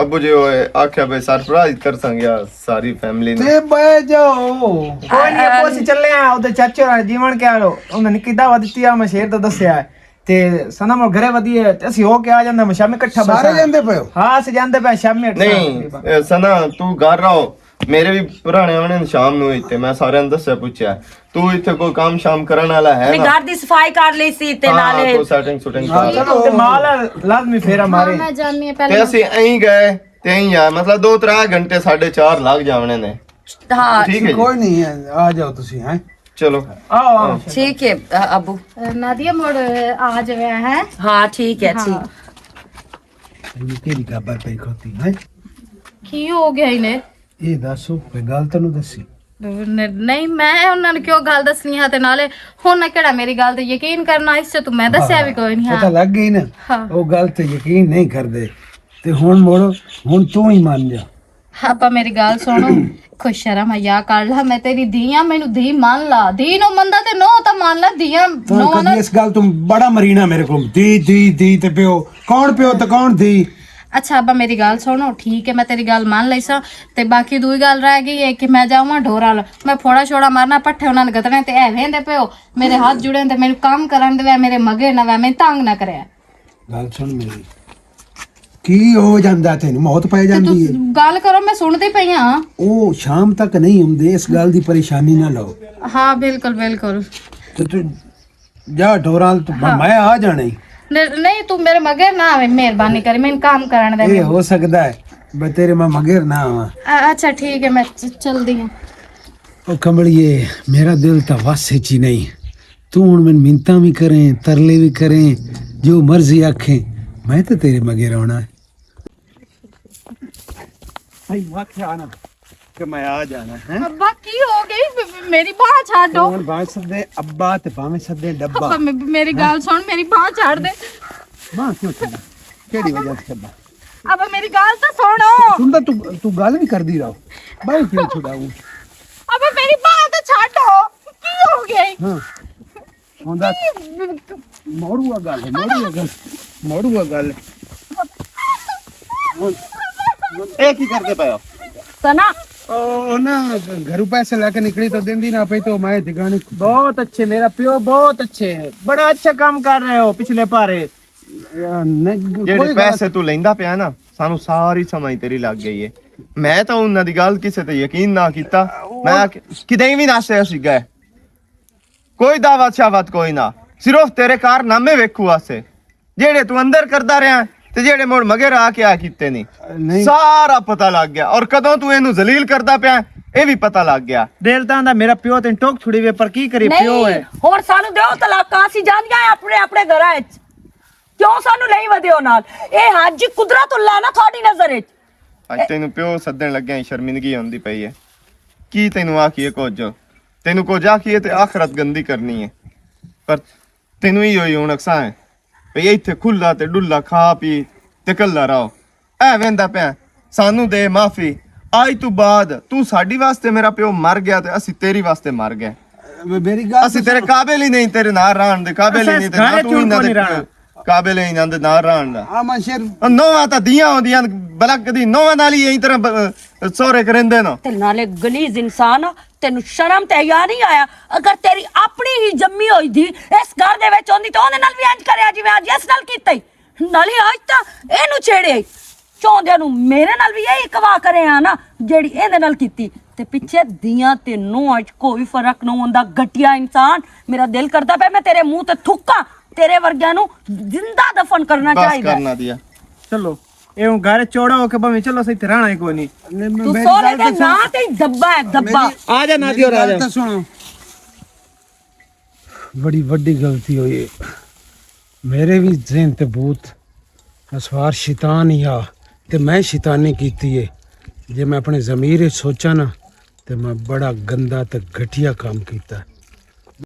[SPEAKER 8] ਅਬੂ ਜੀ ਹੋਏ ਆਖਿਆ ਬਈ ਸਰਪ੍ਰਾਈਜ਼ ਕਰ ਸੰਗਿਆ ਸਾਰੀ ਫੈਮਿਲੀ ਨੇ
[SPEAKER 1] ਤੇ ਬਹਿ ਜਾਓ
[SPEAKER 3] ਕੋਈ ਨਹੀਂ ਆਪੋ ਅਸੀਂ ਚੱਲੇ ਆ ਉਹਦੇ ਚਾਚੇ ਨਾਲ ਜੀਵਨ ਕਹਿ ਲੋ ਉਹਨਾਂ ਨੇ ਕਿੱਦਾਂ ਵਾ ਦਿੱਤੀ ਆ ਮੈਂ ਸ਼ੇਰ ਤਾਂ ਦੱਸਿਆ ਤੇ ਸਨਮ ਘਰੇ ਵਧੀਆ ਤੇ ਅਸੀਂ ਹੋ ਕੇ ਆ ਜਾਂਦੇ ਸ਼ਾਮੇ ਇਕੱਠਾ
[SPEAKER 1] ਸਾਰੇ ਜਾਂਦੇ ਪਏ ਹੋ
[SPEAKER 3] ਹਾਂ ਅਸੀਂ ਜਾਂਦੇ ਪਏ ਸ਼ਾਮੇ
[SPEAKER 8] ਨਹੀਂ ਸਨਾ ਤੂੰ ਘਰ ਰਹੋ ਮੇਰੇ ਵੀ ਪੁਰਾਣੇ ਆਉਣੇ ਨੇ ਸ਼ਾਮ ਨੂੰ ਇੱਥੇ ਮੈਂ ਸਾਰਿਆਂ ਨੂੰ ਦੱਸਿਆ ਪੁੱਛਿਆ ਤੂੰ ਇੱਥੇ ਕੋਈ ਕੰਮ ਸ਼ਾਮ ਕਰਨ ਵਾਲਾ ਹੈ
[SPEAKER 2] ਮੈਂ
[SPEAKER 8] ਨਾ
[SPEAKER 2] ਘਰ ਦੀ ਸਫਾਈ ਕਰ ਲਈ ਸੀ ਤੇ ਨਾਲੇ
[SPEAKER 8] ਕੋਈ ਸੈਟਿੰਗ ਸ਼ੂਟਿੰਗ
[SPEAKER 3] ਚਲੋ ਤੇ ਮਾਲ ਲਾਜ਼ਮੀ ਫੇਰਾ ਮਾਰੇ
[SPEAKER 4] ਮੈਂ ਜਾਣਨੀ ਹੈ
[SPEAKER 8] ਤੇ
[SPEAKER 4] ਪਹਿਲਾਂ
[SPEAKER 8] ਅਸੀਂ ਐਂ ਗਏ ਤੇ ਐਂ ਆ ਮਤਲਬ 2-3 ਘੰਟੇ 4.5 ਲੱਗ ਜਾਵਣੇ ਨੇ
[SPEAKER 2] ਹਾਂ
[SPEAKER 8] ਠੀਕ ਹੈ ਜੀ
[SPEAKER 1] ਕੋਈ ਨਹੀਂ ਹੈ, ਆ ਜਾਓ ਤੁਸੀਂ ਹੈ
[SPEAKER 8] ਚਲੋ
[SPEAKER 3] ਆਓ
[SPEAKER 2] ਠੀਕ ਹੈ ਅਬੂ
[SPEAKER 4] ਨਾਦੀਆ ਮੋੜ ਆ ਜਾਵੇ ਹੈ
[SPEAKER 2] ਹਾਂ ਠੀਕ ਹੈ ਠੀਕ
[SPEAKER 1] ਤੇਰੀ ਖਬਰ ਪਈ ਖੋਤੀ ਹੈ
[SPEAKER 4] ਕੀ ਹੋ ਗਿਆ ਇਹਨੇ
[SPEAKER 1] ਇਹ ਦੱਸੋ ਕੋਈ ਗੱਲ ਤੈਨੂੰ ਦੱਸੀ
[SPEAKER 4] ਨਹੀਂ ਮੈਂ ਉਹਨਾਂ ਨੂੰ ਕਿਉਂ ਗੱਲ ਦੱਸਣੀ ਹੈ ਤੇ ਨਾਲੇ ਹੁਣ ਨਾ ਕਿਹੜਾ ਮੇਰੀ ਗੱਲ ਤੇ ਯਕੀਨ ਕਰਨਾ ਇਸ ਤੇ ਤੂੰ ਮੈਂ ਦੱਸਿਆ ਵੀ ਕੋਈ ਨਹੀਂ
[SPEAKER 1] ਪਤਾ
[SPEAKER 4] ਹਾਂ
[SPEAKER 1] ਲੱਗ ਗਈ ਨਾ
[SPEAKER 4] ਹਾਂ।
[SPEAKER 1] ਉਹ ਗੱਲ ਤੇ ਯਕੀਨ ਨਹੀਂ ਕਰਦੇ ਤੇ ਹੁਣ ਮੋੜੋ ਹੁਣ ਤੂੰ ਹੀ ਮੰਨ ਜਾ
[SPEAKER 4] ਆਪਾਂ ਮੇਰੀ ਗੱਲ ਸੁਣੋ ਖੁਸ਼ ਸ਼ਰਮ ਹਯਾ ਕਰ ਲਾ ਮੈਂ ਤੇਰੀ ਧੀ ਆ ਮੈਨੂੰ ਧੀ ਮੰਨ ਲਾ ਧੀ ਨੂੰ ਮੰਨਦਾ ਤੇ ਨੋ ਤਾਂ ਮੰਨ ਲਾ ਧੀਆਂ
[SPEAKER 1] ਤੂੰ
[SPEAKER 4] ਨੋ
[SPEAKER 1] ਕਦੀ ਇਸ ਗੱਲ ਤੂੰ ਬੜਾ ਮਰੀਨਾ ਮੇਰੇ ਕੋਲ ਦੀ ਤੇ ਪਿਓ ਤੇ ਕੌਣ ਦੀ
[SPEAKER 4] ਅੱਛਾ ਅੱਬਾ ਮੇਰੀ ਗੱਲ ਸੁਣੋ ਠੀਕ ਹੈ ਮੈਂ ਤੇਰੀ ਗੱਲ ਮੰਨ ਲਈ ਸਾਂ ਤੇ ਬਾਕੀ ਦੂਈ ਗੱਲ ਰਹਿ ਗਈ ਹੈ ਕਿ ਮੈਂ ਜਾਵਾਂ ਢੋਰਾਂ ਨਾਲ ਮੈਂ ਫੋੜਾ ਛੋੜਾ ਮਾਰਨਾ ਪੱਠੇ ਉਹਨਾਂ ਨੇ ਗਤਣੇ ਤੇ ਐ ਵੇਂਦੇ ਪਿਓ ਮੇਰੇ ਹੱਥ ਜੁੜੇ ਤੇ ਮੈਨੂੰ ਕੰਮ ਕਰਨ ਦੇ ਮੇਰੇ ਮਗੇ ਨਾ ਵੇ ਮੈਂ ਤੰਗ ਨਾ ਕਰਿਆ
[SPEAKER 1] ਗੱਲ ਸੁਣ ਮੇਰੀ ਕੀ ਹੋ ਜਾਂਦਾ ਤੈਨੂੰ ਮੌਤ ਪੈ ਜਾਂਦੀ ਹੈ
[SPEAKER 4] ਗੱਲ ਕਰੋ ਮੈਂ ਸੁਣਦੀ ਪਈ ਹਾਂ
[SPEAKER 1] ਉਹ ਸ਼ਾਮ ਤੱਕ ਨਹੀਂ ਹੁੰਦੇ ਇਸ ਗੱਲ ਦੀ ਪਰੇਸ਼ਾਨੀ ਨਾ ਲਓ
[SPEAKER 4] ਹਾਂ ਬਿਲਕੁਲ ਬਿਲਕੁਲ
[SPEAKER 1] ਤੇ ਤੂੰ ਜਾ ਢੋਰਾਂ ਤੋਂ ਮੈਂ ਆ ਜਾਣਾ ਹੀ
[SPEAKER 4] ਨਹੀਂ ਤੂੰ ਮੇਰੇ ਮਗੇ ਨਾ ਆਵੇਂ ਮਿਹਰਬਾਨੀ ਕਰ ਮੈਨੂੰ ਕੰਮ ਕਰਨ ਦੇ
[SPEAKER 1] ਇਹ ਹੋ ਸਕਦਾ ਹੈ ਬਈ ਤੇਰੇ ਮੈਂ ਮਗਰ ਨਾ ਆਵਾਂ
[SPEAKER 4] ਅੱਛਾ ਠੀਕ ਹੈ ਮੈਂ ਚਲਦੀ ਹਾਂ
[SPEAKER 1] ਉਹ ਕਮਲੀਏ ਮੇਰਾ ਦਿਲ ਤਾਂ ਵਾਸੇ ਚ ਹੀ ਨਹੀਂ ਤੂੰ ਹੁਣ ਮੈਨੂੰ ਮਿੰਤਾਂ ਵੀ ਕਰੇ ਤਰਲੇ ਵੀ ਕਰੇ ਜੋ ਮਰਜ਼ੀ ਆਖੇ ਮੈਂ ਤਾਂ ਤੇਰੇ ਮਗਰ ਆਉਣਾ ਹੈ ਆਈ ਵਾਖਿਆ ਨਾ ਕਿ ਮੈਂ ਆ ਜਾਣਾ ਹੈ
[SPEAKER 4] ਅੱਬਾ ਕੀ ਹੋ ਗਈ ਮੇਰੀ ਬਾਹ ਛੱਡੋ
[SPEAKER 1] ਹੁਣ ਬਾਹਰ ਸੱਦੇ ਅੱਬਾ ਤੇ ਭਾਵੇਂ ਸੱਦੇ ਡੱਬਾ
[SPEAKER 4] ਅੱਬਾ ਮੇਰੀ ਗੱਲ ਸੁਣ ਮੇਰੀ ਬਾਹ ਛੱਡ ਦੇ
[SPEAKER 1] ਮਾਂ ਕਿਉਂ ਛੱਡਾ ਕਿਹੜੀ ਵਜ੍ਹਾ ਸੇ ਛੱਡਾ
[SPEAKER 4] ਅੱਬਾ ਮੇਰੀ ਗੱਲ ਤਾਂ ਸੁਣੋ
[SPEAKER 1] ਸੁਣਦਾ ਤੂੰ ਗੱਲ ਵੀ ਕਰਦੀ ਰਹੋ ਬਾਈ ਕਿਉਂ ਛੁਡਾਊ
[SPEAKER 4] ਅੱਬਾ ਮੇਰੀ ਬਾਹ ਤਾਂ ਛੱਡੋ ਕੀ ਹੋ ਗਿਆ ਈ?
[SPEAKER 1] ਹਾਂ ਹੁਣ ਦੱਸ ਮੋੜੂਆ ਗੱਲ
[SPEAKER 8] ਇਹ ਕੀ ਕਰਦੇ ਪਏ ਹੋ?
[SPEAKER 2] सना
[SPEAKER 1] ਉਹ ਨਾ ਘਰੋਂ ਪੈਸੇ ਲੈ ਕੇ ਨਿਕਲੀ ਤਾਂ ਦਿੰਦੀ ਨਾ ਪਈ ਤਾਂ ਮੈਂ ਦਿਗਾਣੀ
[SPEAKER 3] बहुत अच्छे मेरा प्यो बहुत अच्छे है बड़ा अच्छा काम कर रहे हो पिछले पारे
[SPEAKER 8] ਜਿਹੜੇ ਪੈਸੇ ਤੂੰ ਲੈਂਦਾ ਪਿਆ ਨਾ ਸਾਨੂੰ ਸਾਰੀ ਸਮਝ ਤੇਰੀ ਲੱਗ ਗਈ ਏ। ਮੈਂ ਤਾਂ ਉਹਨਾਂ ਦੀ ਗੱਲ ਕਿਸੇ ਤੇ ਯਕੀਨ ਨਾ ਕੀਤਾ। ਮੈਂ ਕਿਤੇ ਵੀ ਨਾ ਸੀਗਾ ਕੋਈ ਦਾਵਾ ਸ਼ਾਵਤ ਕੋਈ ਨਾ, ਸਿਰਫ ਤੇਰੇ ਕਾਰਨਾਮੇ ਵੇਖੂ ਵਾਸਤੇ ਜਿਹੜੇ ਤੂੰ ਅੰਦਰ ਕਰਦਾ ਰਿਹਾ ਤੇ ਜਿਹੜੇ ਮੋੜ ਮਗਰ ਆ ਕੇ ਆ ਕੀਤੇ ਨਹੀਂ ਸਾਰਾ ਪਤਾ ਲੱਗ ਗਿਆ। ਔਰ ਕਦੋਂ ਤੂੰ ਇਹਨੂੰ ਜ਼ਲੀਲ ਕਰਦਾ ਪਿਆ ਇਹ ਵੀ ਪਤਾ ਲੱਗ ਗਿਆ।
[SPEAKER 3] ਦਿਲ ਤਾਂ ਦਾ ਮੇਰਾ ਪਿਓ ਤੈਨੂੰ ਟੋਕ ਛੁੜੀ ਵੇ ਪਰ ਕੀ ਕਰੀ ਪਿਓ ਹੈ।
[SPEAKER 2] ਹੋਰ ਸਾਨੂੰ ਦਿਓ ਤਲਾਕਾਂ, ਅਸੀਂ ਜਾਂਦੀਆਂ ਆਪਣੇ ਆਪਣੇ ਘਰਾਂ ਵਿੱਚ। ਕਿਉਂ ਸਾਨੂੰ ਨਹੀਂ ਵਧਿਓ ਨਾਲ? ਇਹ ਹੱਜ ਕੁਦਰਤੁੱਲਾ ਨਾ ਤੁਹਾਡੀ ਨਜ਼ਰ ਵਿੱਚ।
[SPEAKER 8] ਅੱਜ ਤੈਨੂੰ ਪਿਓ ਸੱਦਣ ਲੱਗਿਆ ਸ਼ਰਮਿੰਦਗੀ ਆਉਂਦੀ ਪਈ ਹੈ। ਕੀ ਤੈਨੂੰ ਆਖੀਏ ਕੁਝ? ਤੈਨੂੰ ਕੁਝ ਆਖੀਏ ਤੇ ਆਖਰਤ ਗੰਦੀ ਕਰਨੀ ਹੈ। ਪਰ ਤੈਨੂੰ ਹੀ ਹੋਈ ਹੁਣ ਅਕਸਾਂ ਹੈ ਭਈ ਇੱਥੇ ਖੁੱਲਾ ਤੇ ਡੁੱਲਾ ਖਾ ਪੀ ਤੇ ਕੱਲਾ ਰਹੋ। ਐ ਵੇਂਦਾ ਪਿਆ ਸਾਨੂੰ ਦੇ ਮਾਫੀ। ਅੱਜ ਤੋਂ ਬਾਅਦ ਤੂੰ ਸਾਡੀ ਵਾਸਤੇ ਮੇਰਾ ਪਿਓ ਮਰ ਗਿਆ ਤੇ ਅਸੀਂ ਤੇਰੀ ਵਾਸਤੇ ਮਰ ਗਏ।
[SPEAKER 1] ਮੇਰੀ ਗੱਲ
[SPEAKER 8] ਅਸੀਂ ਤੇਰੇ ਕਾਬਿਲ ਹੀ ਨਹੀਂ, ਤੇਰੇ ਨਾਲ ਰਹਿਣ ਦੇ ਕਾਬਿਲ ਹੀ ਨਹੀਂ ਤੇ ਨਾ ਤੂੰ ਇਹਨਾਂ ਦੇ ਕਾਬਿਲ ਹੀ ਨਾ ਦੇ ਨਾਲ ਰਹਿਣ ਦਾ।
[SPEAKER 1] ਆ ਮੈਂ ਸ਼ੇਰ
[SPEAKER 8] ਨੋਵਾਂ ਤਾਂ ਦੀਆਂ ਹੁੰਦੀਆਂ ਬਲਕ ਦੀ ਨੋਵਾਂ ਨਾਲ ਹੀ ਇਹੀ ਤਰ੍ਹਾਂ ਸੋਰੇ ਕਰਿੰਦੇ ਨਾ।
[SPEAKER 2] ਤੇ ਨਾਲੇ ਗਲੀਜ਼ ਇਨਸਾਨ ਆ, ਤੈਨੂੰ ਸ਼ਰਮ ਤੇ ਹਿਆ ਨਹੀਂ ਆਇਆ? ਅਗਰ ਤੇਰੀ ਆਪਣੀ ਹੀ ਜੰਮੀ ਹੋਈ ਦੀ ਇਸ ਘਰ ਦੇ ਵਿੱਚ ਹੁੰਦੀ ਤਾਂ ਉਹਦੇ ਨਾਲ ਵੀ ਇੰਜ ਕਰਿਆ ਜਿਵੇਂ ਅੱਜ ਇਸ ਨਾਲ ਕੀਤਾ ਹੀ। ਨਾਲੇ ਅੱਜ ਤਾਂ ਇਹਨੂੰ ਛੇੜਿਆ ਚਾਹੁੰਦਿਆਂ ਨੂੰ ਮੇਰੇ ਨਾਲ ਵੀ ਇਹੀ ਕਵਾ ਕਰਿਆ ਨਾ ਜਿਹੜੀ ਇਹਦੇ ਨਾਲ ਕੀਤੀ। ਤੇ ਪਿੱਛੇ ਦੀਆਂ ਤੈਨੂੰ ਅੱਜ ਕੋਈ ਫਰਕ ਨਾ ਹੁੰਦਾ। ਘਟਿਆ ਇਨਸਾਨ, ਮੇਰਾ ਦਿਲ ਕਰਦਾ ਪਿਆ ਮੈਂ ਤੇਰੇ ਮੂੰਹ ਤੇ ਥੁੱਕਾਂ। ਤੇਰੇ ਵਰਗਿਆਂ ਨੂੰ ਜ਼ਿੰਦਾ ਦਫਨ ਕਰਨਾ
[SPEAKER 8] ਬਸ
[SPEAKER 2] ਚਾਹੀਦਾ।
[SPEAKER 8] ਕਰਨਾ ਦਿਆ
[SPEAKER 3] ਚਲੋ ਇਹ ਹੁਣ ਘਰ ਚੋੜਾ ਹੋ ਕੇ ਭਾਵੇਂ ਚਲੋ ਸਹੀ ਰਹਿਣਾ ਹੀ ਕੋਈ ਨਹੀਂ।
[SPEAKER 2] ਤੂੰ ਸੋਰੇ ਦੇ ਨਾਂ ਤੇ ਹੀ ਦੱਬਾ ਹੈ ਦੱਬਾ।
[SPEAKER 3] ਆ ਜਾ ਨਾ ਦਿਓ ਰਾਜਾ।
[SPEAKER 1] ਤਾਂ ਸੁਣੋ, ਬੜੀ ਵੱਡੀ ਗਲਤੀ ਹੋਈ ਹੈ। ਮੇਰੇ ਵੀ ਜ਼ਿਹਨ ਤੇ ਭੂਤ ਅਸਵਾਰ ਸ਼ੈਤਾਨ ਹੀ ਆ ਤੇ ਮੈਂ ਸ਼ੈਤਾਨੀ ਕੀਤੀ ਹੈ। ਜੇ ਮੈਂ ਆਪਣੇ ਜ਼ਮੀਰ ਵਿੱਚ ਸੋਚਾਂ ਨਾ ਤੇ ਮੈਂ ਬੜਾ ਗੰਦਾ ਤੇ ਘਟੀਆ ਕੰਮ ਕੀਤਾ।